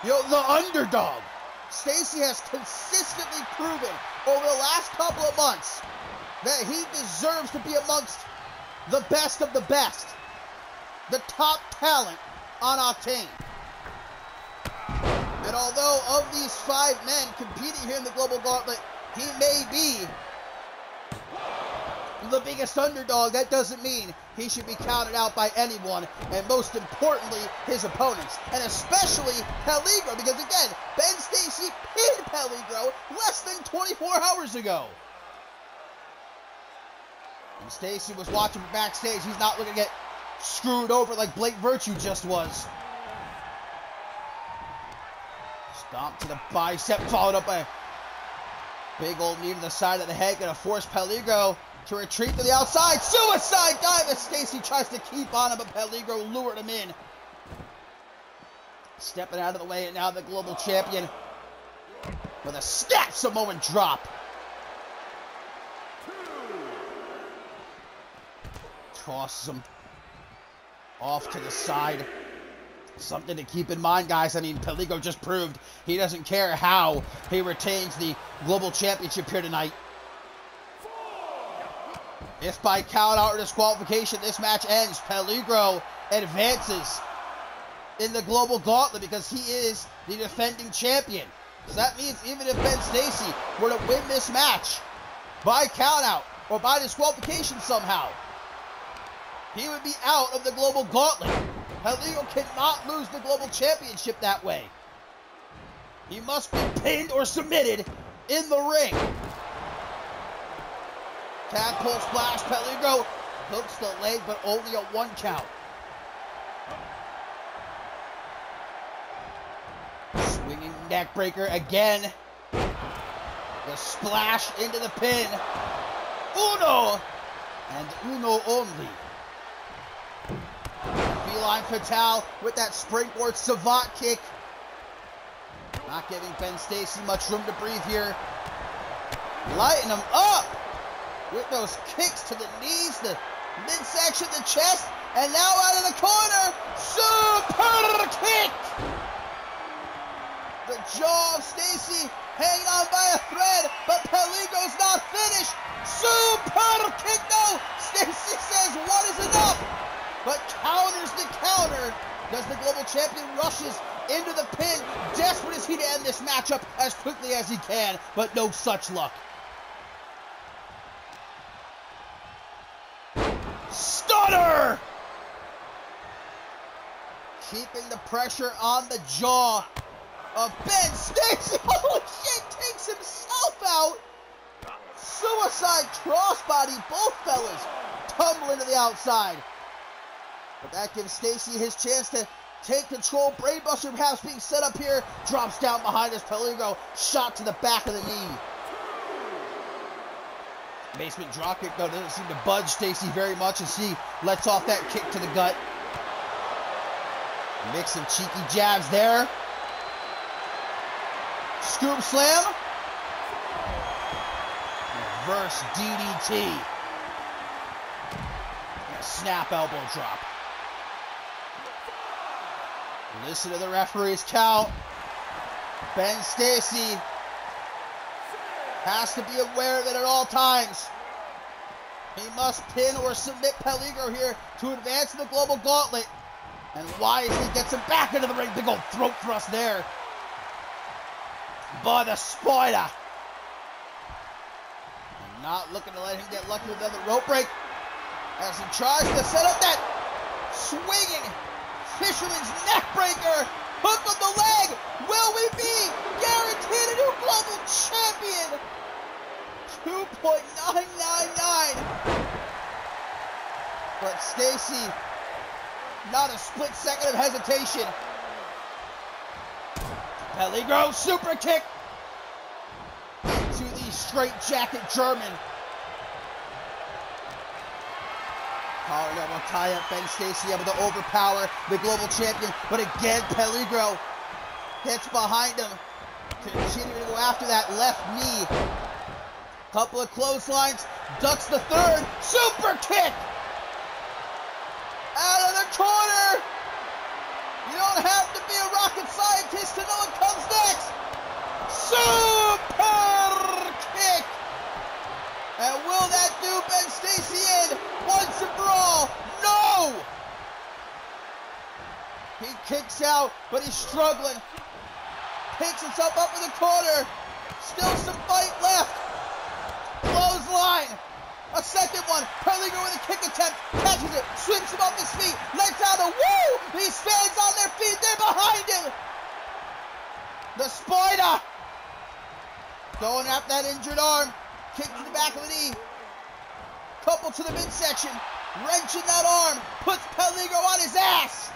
S1: the underdog. Stacy has consistently proven over the last couple of months that he deserves to be amongst the best of the best. The top talent on Octane. And although of these 5 men competing here in the Global Gauntlet, he may be the biggest underdog, that doesn't mean he should be counted out by anyone, and most importantly, his opponents, and especially Peligro, because again, Ben Stacy pinned Peligro less than 24 hours ago. And Stacy was watching from backstage. He's not looking at screwed over like Blake Virtue just was. Stomp to the bicep, followed up by a big old knee to the side of the head. Gonna force Peligro to retreat to the outside. Suicide dive as Stacy tries to keep on him, but Peligro lured him in. Stepping out of the way, and now the global champion with a snap Samoan drop. Tosses him off to the side. Something to keep in mind, guys. I mean, Peligro just proved he doesn't care how he retains the global championship here tonight. If by count out or disqualification this match ends, Peligro advances in the global gauntlet because he is the defending champion. So that means even if Ben Stacy were to win this match by count out or by disqualification somehow, he would be out of the global gauntlet. Peligro cannot lose the global championship that way. He must be pinned or submitted in the ring. Tadpole splash. Peligro hooks the leg, but only a 1 count. Swinging neck breaker again. The splash into the pin. Uno and uno only. Feline Fatale with that springboard savant kick. Not giving Ben Stacy much room to breathe here. Lighting him up with those kicks to the knees, the midsection, the chest, and now out of the corner, super kick! The jaw of Stacy hanging on by a thread, but Peligro's not finished. Super kick, no! Stacy says, what is enough? But counters the counter as the global champion rushes into the pin, desperate is he to end this matchup as quickly as he can, but no such luck. Stunner! Keeping the pressure on the jaw of Ben Stacy. Holy shit, takes himself out. Suicide crossbody, both fellas tumbling to the outside. But that gives Stacy his chance to take control. Brainbuster perhaps being set up here. Drops down behind us. Peligro shot to the back of the knee. Basement dropkick, though, doesn't seem to budge Stacy very much as he lets off that kick to the gut. Mix of cheeky jabs there. Scoop slam. Reverse DDT. And a snap elbow drop. Listen to the referee's count. Ben Stacy has to be aware of it at all times. He must pin or submit Peligro here to advance in the global gauntlet. And wisely gets him back into the ring. Big old throat thrust there by the Spider. And not looking to let him get lucky with another rope break as he tries to set up that swinging fisherman's neck breaker. Hook on the leg. Will we be guaranteed a new global champion? 2.999. But Stacy, not a split second of hesitation. Peligro super kick to the straight jacket German. Power level tie up. Ben Stacy able to overpower the global champion, but again Peligro hits behind him, continuing to go after that left knee. Couple of clotheslines, ducks the third, super kick out of the corner. You don't have to be a rocket scientist to know what comes next. Super kick. And will that do Ben Stacy in once and for all? No! He kicks out, but he's struggling. Picks himself up in the corner. Still some fight left. Clothesline. A second one. Peligro with a kick attempt. Catches it. Sweeps him off his feet. Lets out a woo! These fans on their feet. They're behind him. The Spider. Going after that injured arm. Kick to the back of the knee. Couple to the midsection. wrenching that arm, puts Peligro on his ass.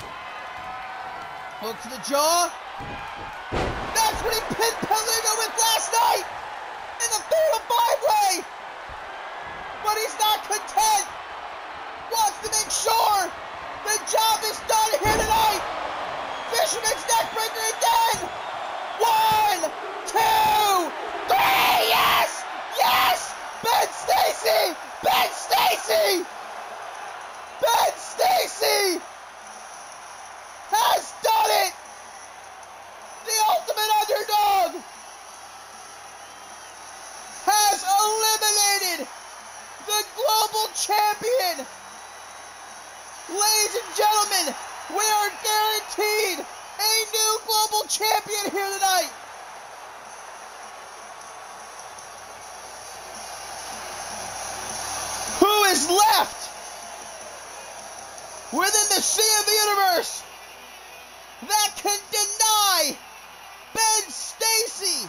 S1: Hook to the jaw. That's what he pinned Peligro with last night in the fatal five-way. But he's not content. Wants to make sure the job is done here tonight. Fisherman's neckbreaker again. 1, 2, 3. Yes! Yes! Ben Stacy! Ben Stacy! Ben Stacy has done it! The ultimate underdog has eliminated the global champion. Ladies and gentlemen, we are guaranteed a new global champion here tonight. Who is left within the CMV universe that can deny Ben Stacy?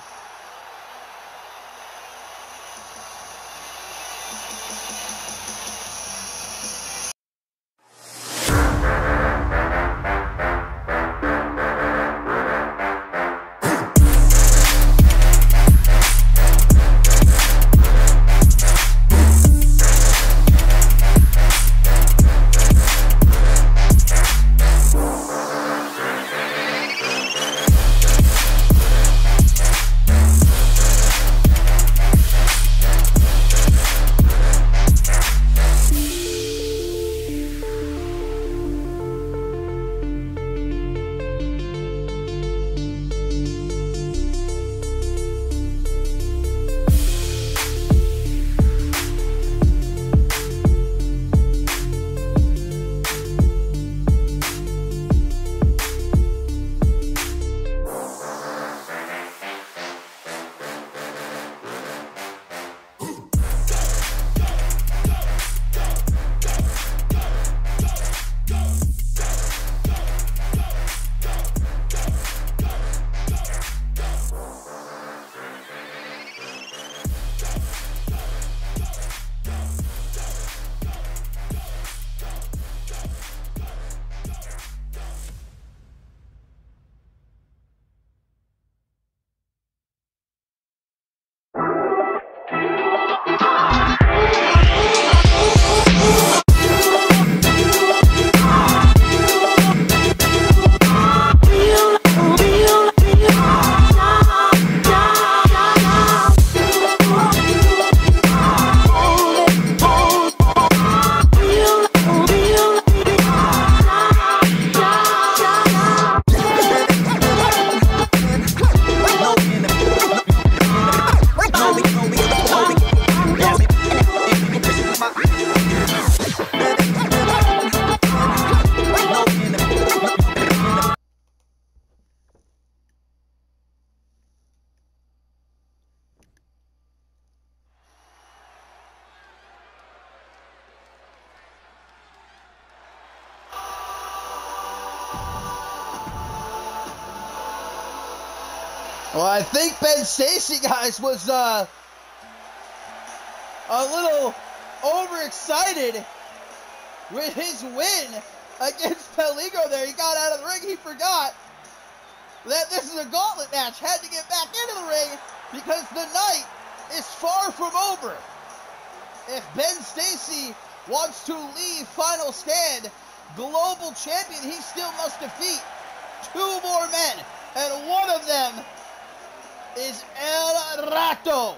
S1: Well, I think Ben Stacy, guys, was a little overexcited with his win against Peligro there. He got out of the ring. He forgot that this is a gauntlet match. Had to get back into the ring because the night is far from over. If Ben Stacy wants to leave Final Stand global champion, he still must defeat 2 more men. And one of them is El Rato.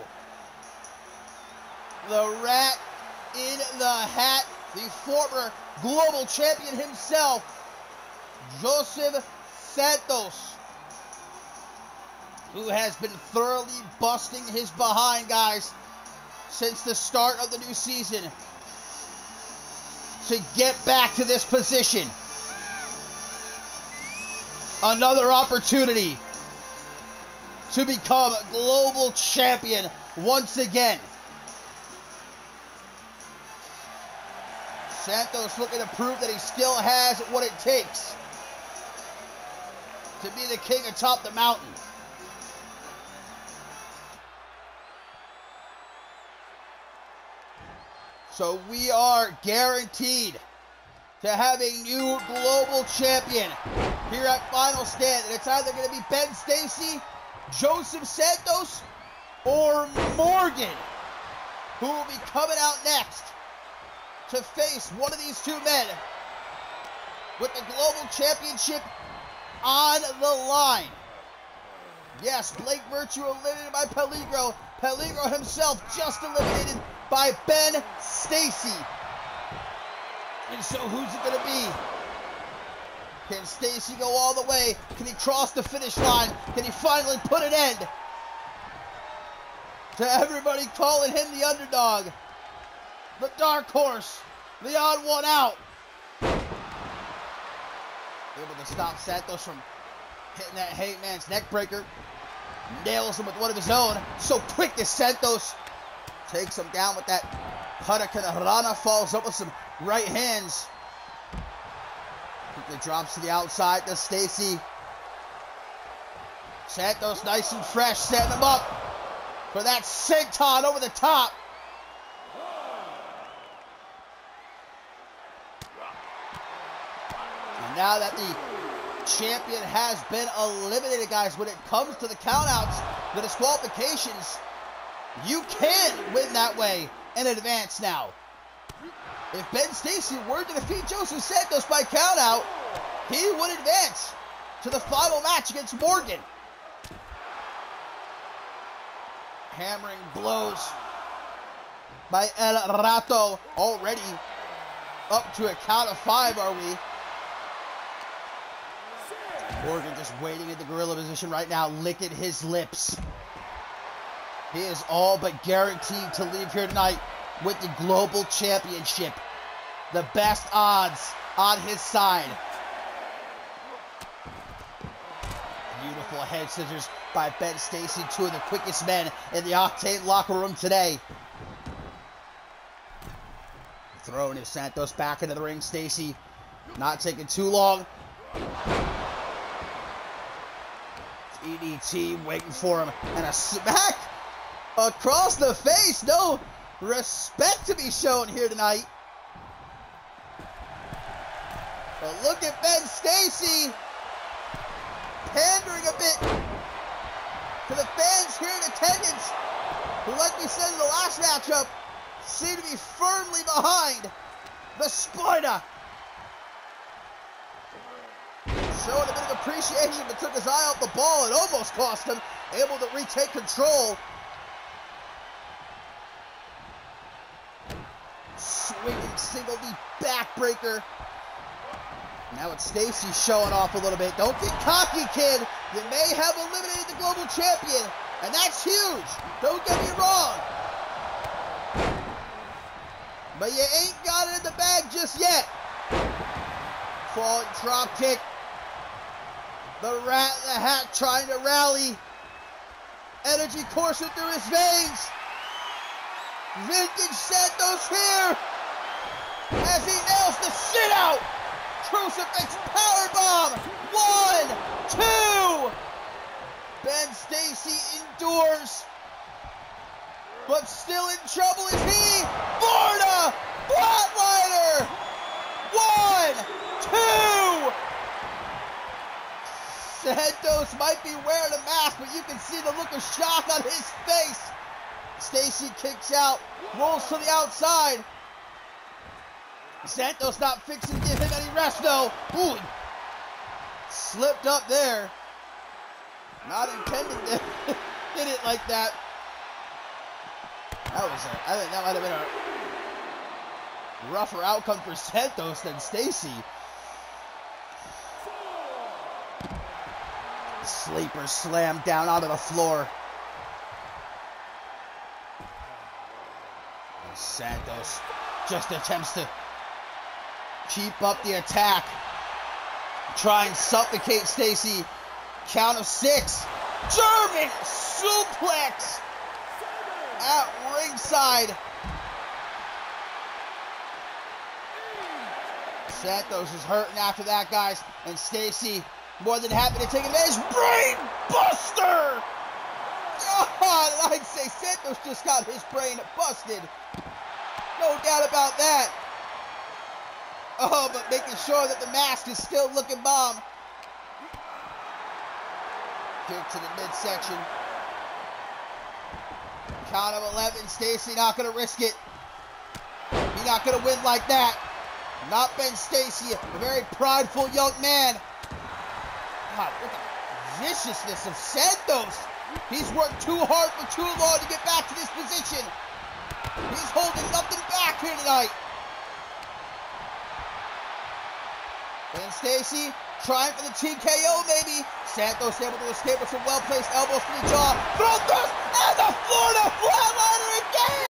S1: The rat in the hat, the former global champion himself, Joseph Santos, who has been thoroughly busting his behind, guys, since the start of the new season to get back to this position. Another opportunity to become global champion once again. Santos looking to prove that he still has what it takes to be the king atop the mountain. So we are guaranteed to have a new global champion here at Final Stand. And it's either going to be Ben Stacy, Joseph Santos, or Morgan, who will be coming out next to face one of these two men with the global championship on the line. Yes, Blake Virtue eliminated by Peligro. Peligro himself just eliminated by Ben Stacy. And so who's it going to be? Can Stacy go all the way? Can he cross the finish line? Can he finally put an end to everybody calling him the underdog, the dark horse, the odd one out? Able to stop Santos from hitting that Hangman's neck breaker. Nails him with one of his own. So quick as Santos takes him down with that Hurricane Rana, follows up with some right hands. Quickly drops to the outside to Stacy. Santos nice and fresh, setting him up for that senton over the top. And now that the champion has been eliminated, guys, when it comes to the countouts, the disqualifications, you can win that way and advance now. If Ben Stacy were to defeat Joseph Santos by countout, he would advance to the final match against Morgan. Hammering blows by El Rato, already up to a count of 5, are we? Morgan just waiting in the gorilla position right now, licking his lips. He is all but guaranteed to leave here tonight with the global championship. The best odds on his side. Beautiful head scissors by Ben Stacy, two of the quickest men in the Octane locker room today. Throwing his Santos back into the ring. Stacy not taking too long. EDT waiting for him, and a smack across the face. No respect to be shown here tonight. But look at Ben Stacy pandering a bit to the fans here in attendance, who, like we said in the last matchup, seem to be firmly behind the Spider. Showing a bit of appreciation, but took his eye off the ball. It almost cost him. Able to retake control. Swinging single knee backbreaker. Now it's Stacy showing off a little bit. Don't get cocky, kid. You may have eliminated the global champion, and that's huge. Don't get me wrong. But you ain't got it in the bag just yet. Falling drop kick. The Rat in the Hat trying to rally. Energy coursing through his veins. Vintage Santos here as he nails the shit out. Crucifix powerbomb. 1, 2. Ben Stacy endures, but still in trouble is he. Florida Flatliner. 1, 2. Santos might be wearing a mask, but you can see the look of shock on his face. Stacy kicks out, rolls to the outside. Santos not fixing to give him any rest, though. Ooh, slipped up there. Not intending to hit it like that. I think that might have been a rougher outcome for Santos than Stacy. Sleeper slammed down onto the floor. And Santos just attempts to keep up the attack. Try and suffocate Stacy. Count of 6. German suplex at ringside. Santos is hurting after that, guys. And Stacy more than happy to take advantage. Brain buster! God, I'd say Santos just got his brain busted. no doubt about that. Oh, but making sure that the mask is still looking bomb. Kick to the midsection. Count of 11. Stacy not going to risk it. He's not going to win like that. Not Ben Stacy, a very prideful young man. God, look at the viciousness of Santos. He's worked too hard for too long to get back to this position. He's holding nothing back here tonight. Ben Stacy trying for the TKO maybe. Santos able to escape with some well-placed elbows to the jaw. Throw thrust and the Florida Flatliner again!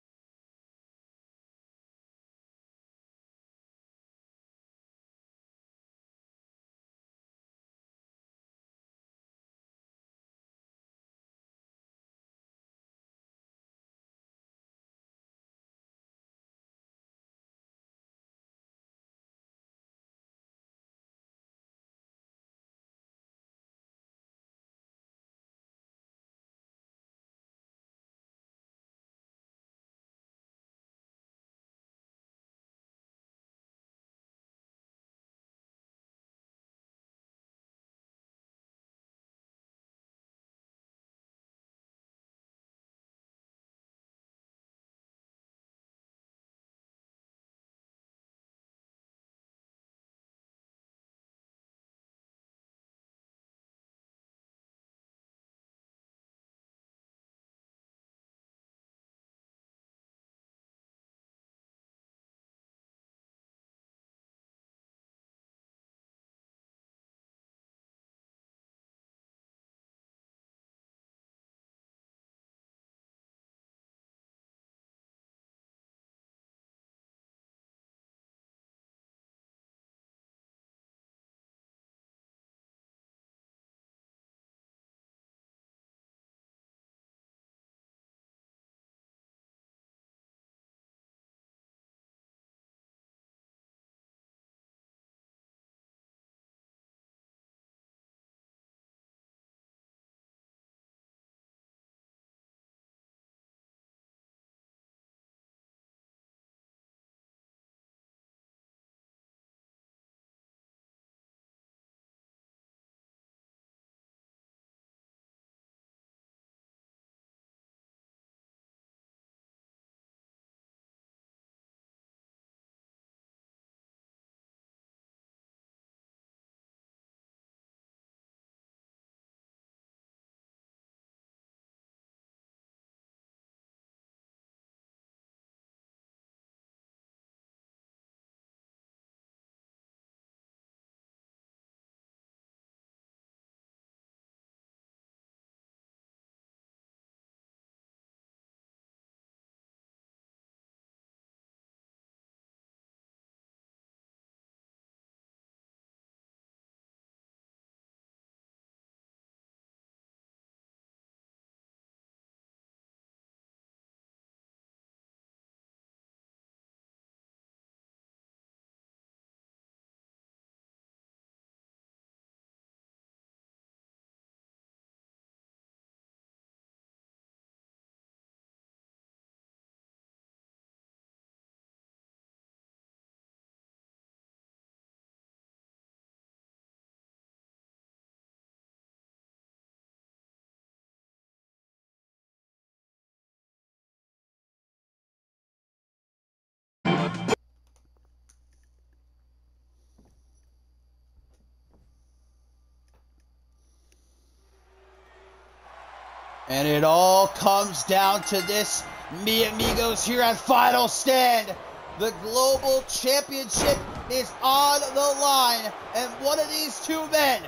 S1: And it all comes down to this, mi amigos, here at Final Stand. The Global Championship is on the line, and one of these two men,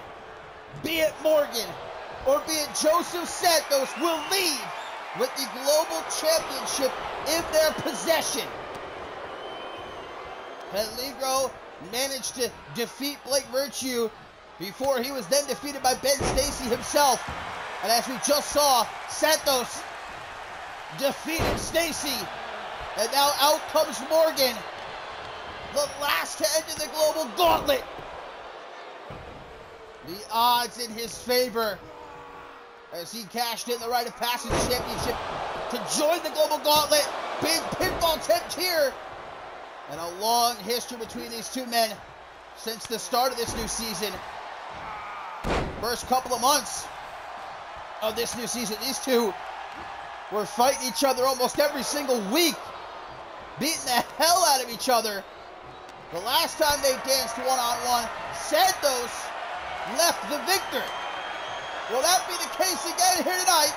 S1: be it Morgan or be it Joseph Santos, will leave with the Global Championship in their possession. Peligro managed to defeat Blake Virtue before he was then defeated by Ben Stacy himself. And as we just saw, Santos defeated Stacy. And now out comes Morgan, the last to enter the Global Gauntlet. The odds in his favor as he cashed in the Rite of Passage Championship to join the Global Gauntlet. Big pinfall attempt here And a long history between these two men since the start of this new season. First couple of months of this new season, these two were fighting each other almost every single week, beating the hell out of each other. The last time they danced one-on-one, Santos left the victor. Will that be the case again here tonight?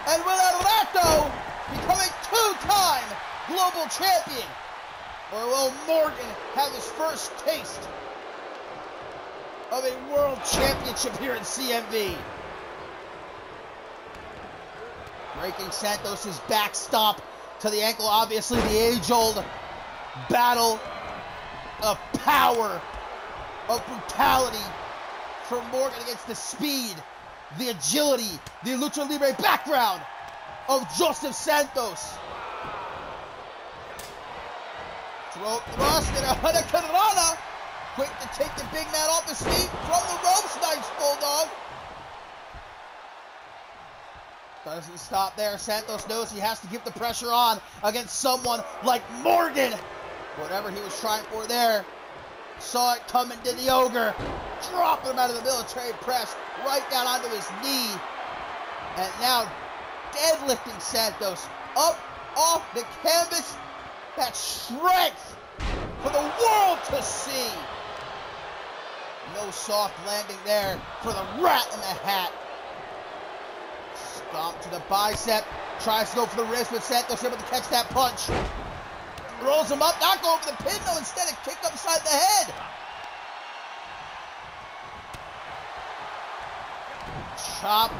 S1: And will El Rato becoming two-time global champion? Or will Morgan have his first taste of a world championship here in CMV? Breaking Santos' backstop to the ankle. Obviously the age-old battle of power, of brutality for Morgan against the speed, the agility, the lucha libre background of Joseph Santos. Throat thrust and a hurricanrana. Quick to take the big man off his feet from the ropes. Nice bulldog. Doesn't stop there. Santos knows he has to keep the pressure on against someone like Morgan. Whatever he was trying for there. Saw it coming, did the ogre. Dropping him out of the military press right down onto his knee. And now deadlifting Santos up off the canvas. That strength for the world to see. No soft landing there for the rat in the hat. Stomp to the bicep. Tries to go for the wrist, but Santos able to catch that punch. Rolls him up, not going for the pin though, instead of kick upside the head. Chop.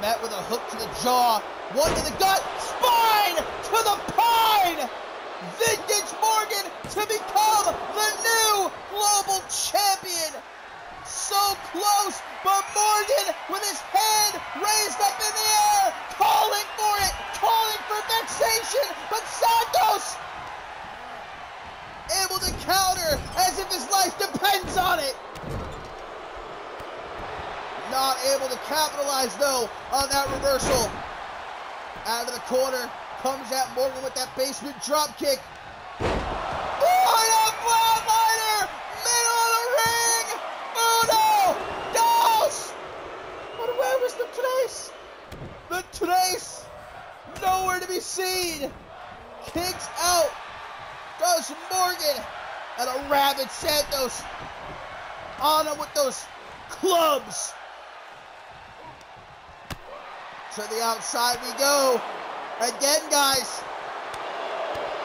S1: Met with a hook to the jaw. One to the gut. Spine to the pine. Vintage Morgan to become the new global champion. So close, but Morgan with his hand raised up in the air, calling for it, calling for vexation, but Santos able to counter as if his life depends on it. Not able to capitalize though on that reversal. Out of the corner, comes at Morgan with that basement drop kick. What a flatliner! Middle of the ring! Uno! Dos! But where was the trace? The trace! Nowhere to be seen! Kicks out! Does Morgan! And a rabid Santos on him with those clubs. To the outside we go. Again, guys.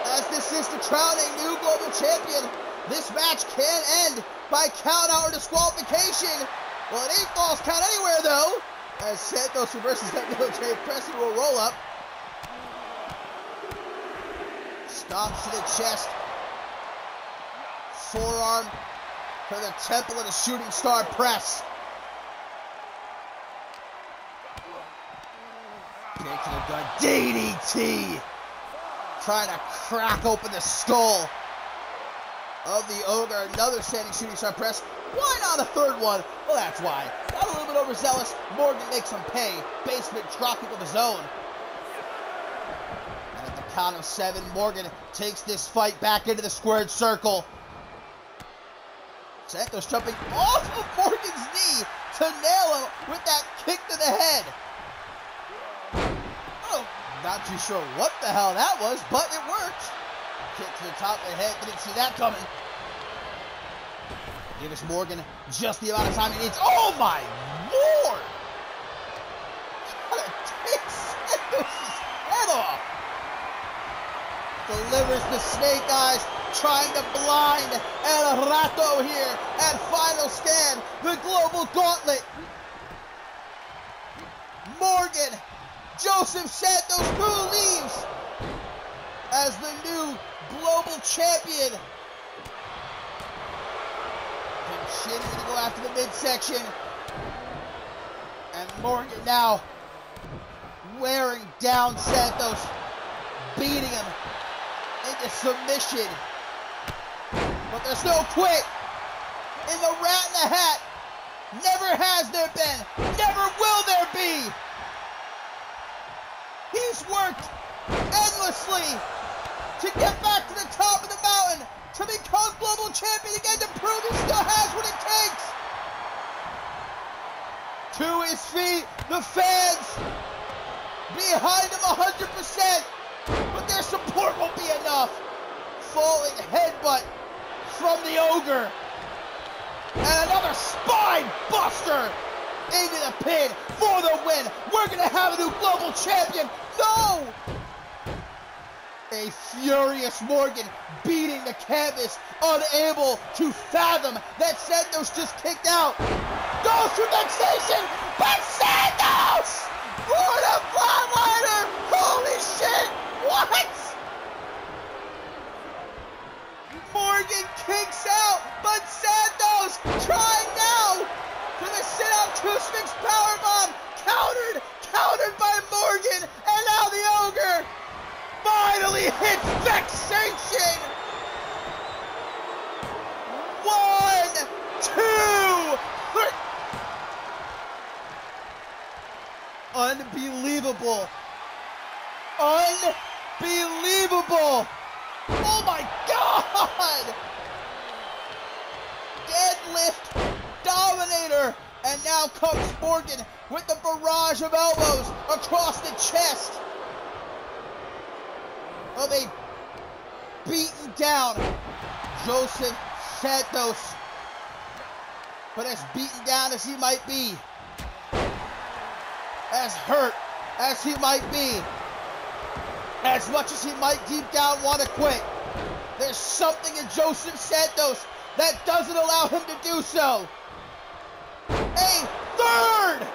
S1: As this is the crowning new global champion, this match can end by count out or disqualification. Well, it ain't false count anywhere, though. As Santos reverses that military press into a roll-up. Stomps to the chest. Forearm for the temple of the shooting star press. Kick to the gut. DDT. Trying to crack open the skull of the ogre. Another standing shooting star press. Why not a third one? Well, that's why. Got a little bit overzealous. Morgan makes him pay. Basement drop kick of his own. And at the count of 7, Morgan takes this fight back into the squared circle. Santos jumping off of Morgan's knee to nail him with that kick to the head. Oh, not too sure what the hell that was, but it worked. Kick to the top of the head. Didn't see that coming. Give us Morgan just the amount of time he needs. Oh my Lord! Trying to take Santos' head off. Delivers the snake eyes, trying to blind El Rato here at Final Stand, the global gauntlet. Morgan, Joseph Santos, who leaves as the new global champion. Continuing to go after the midsection. And Morgan now wearing down Santos, beating him into submission. But there's no quit in the rat in the hat. Never has there been. Never will there be. He's worked endlessly to get back to the top of the mountain, to become global champion again, to prove he still has what it takes. To his feet, the fans behind him 100%, but their support won't be enough. Falling headbutt from the Ogre, and another spine buster into the pin for the win. We're gonna have a new global champion. No! A furious Morgan beating the canvas, unable to fathom that Santos just kicked out. Goes to vexation, but Santos! What a flatliner! Holy shit! What? Morgan kicks out, but Santos trying now for the sit-out crucifix powerbomb. Countered by Morgan, and now the Ogre finally hits vexation. 1, 2, 3. Unbelievable. Unbelievable. Oh my God! Deadlift dominator. And now comes Morgan with the barrage of elbows across the chest of a beaten down Joseph Santos. But as beaten down as he might be, as hurt as he might be, as much as he might deep down want to quit, there's something in Joseph Santos that doesn't allow him to do so. A third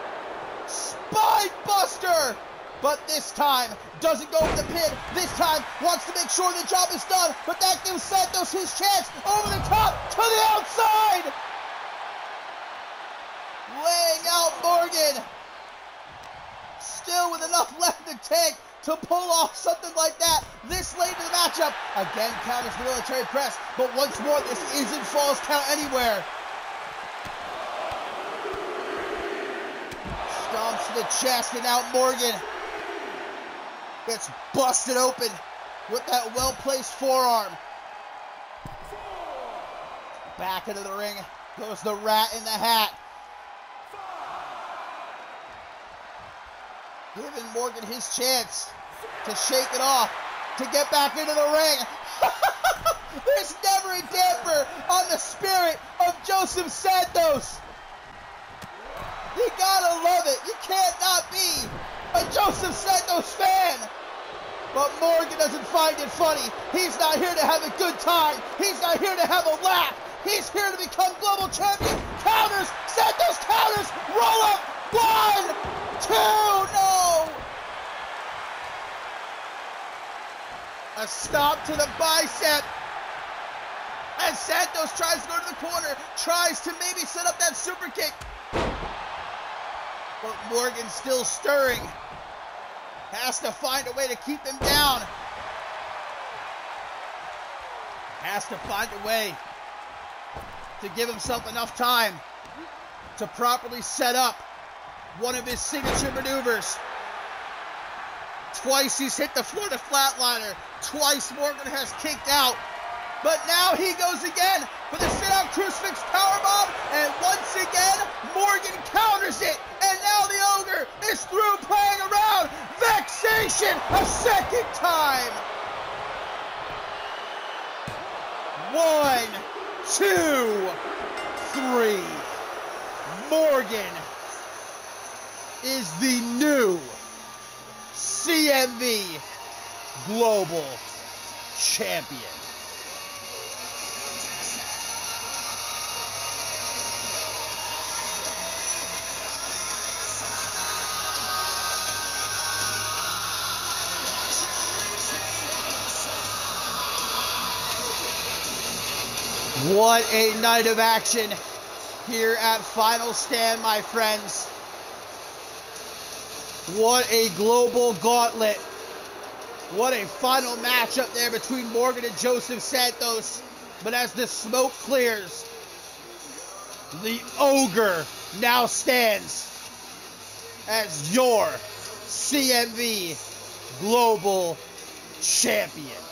S1: spine buster, but this time doesn't go for the pin. This time wants to make sure the job is done, but that gives Santos his chance over the top to the outside. Laying out Morgan, still with enough left in the tank to pull off something like that this late in the matchup. Again, counters the military press, but once more, this isn't falls count anywhere. Stomps to the chest, and out Morgan gets busted open with that well-placed forearm. Back into the ring goes the rat in the hat. Giving Morgan his chance to shake it off, to get back into the ring. There's never a damper on the spirit of Joseph Santos. You gotta love it. You can't not be a Joseph Santos fan. But Morgan doesn't find it funny. He's not here to have a good time. He's not here to have a laugh. He's here to become global champion. Counters, Santos counters, roll up, 1, 2, no! A stop to the bicep. And Santos tries to go to the corner, tries to maybe set up that super kick. But Morgan still stirring. Has to find a way to keep him down. Has to find a way to give himself enough time to properly set up one of his signature maneuvers. Twice he's hit the floor to flatliner. Twice Morgan has kicked out. But now he goes again for the sit-out crucifix powerbomb. And once again, Morgan counters it. And now the Ogre is through playing around. Vexation a second time. 1, 2, 3. Morgan is the new CMV Global Champion. What a night of action here at Final Stand, my friends. What a global gauntlet. What a final match up there between Morgan and Joseph Santos. But as the smoke clears, the Ogre now stands as your CMV Global Champion.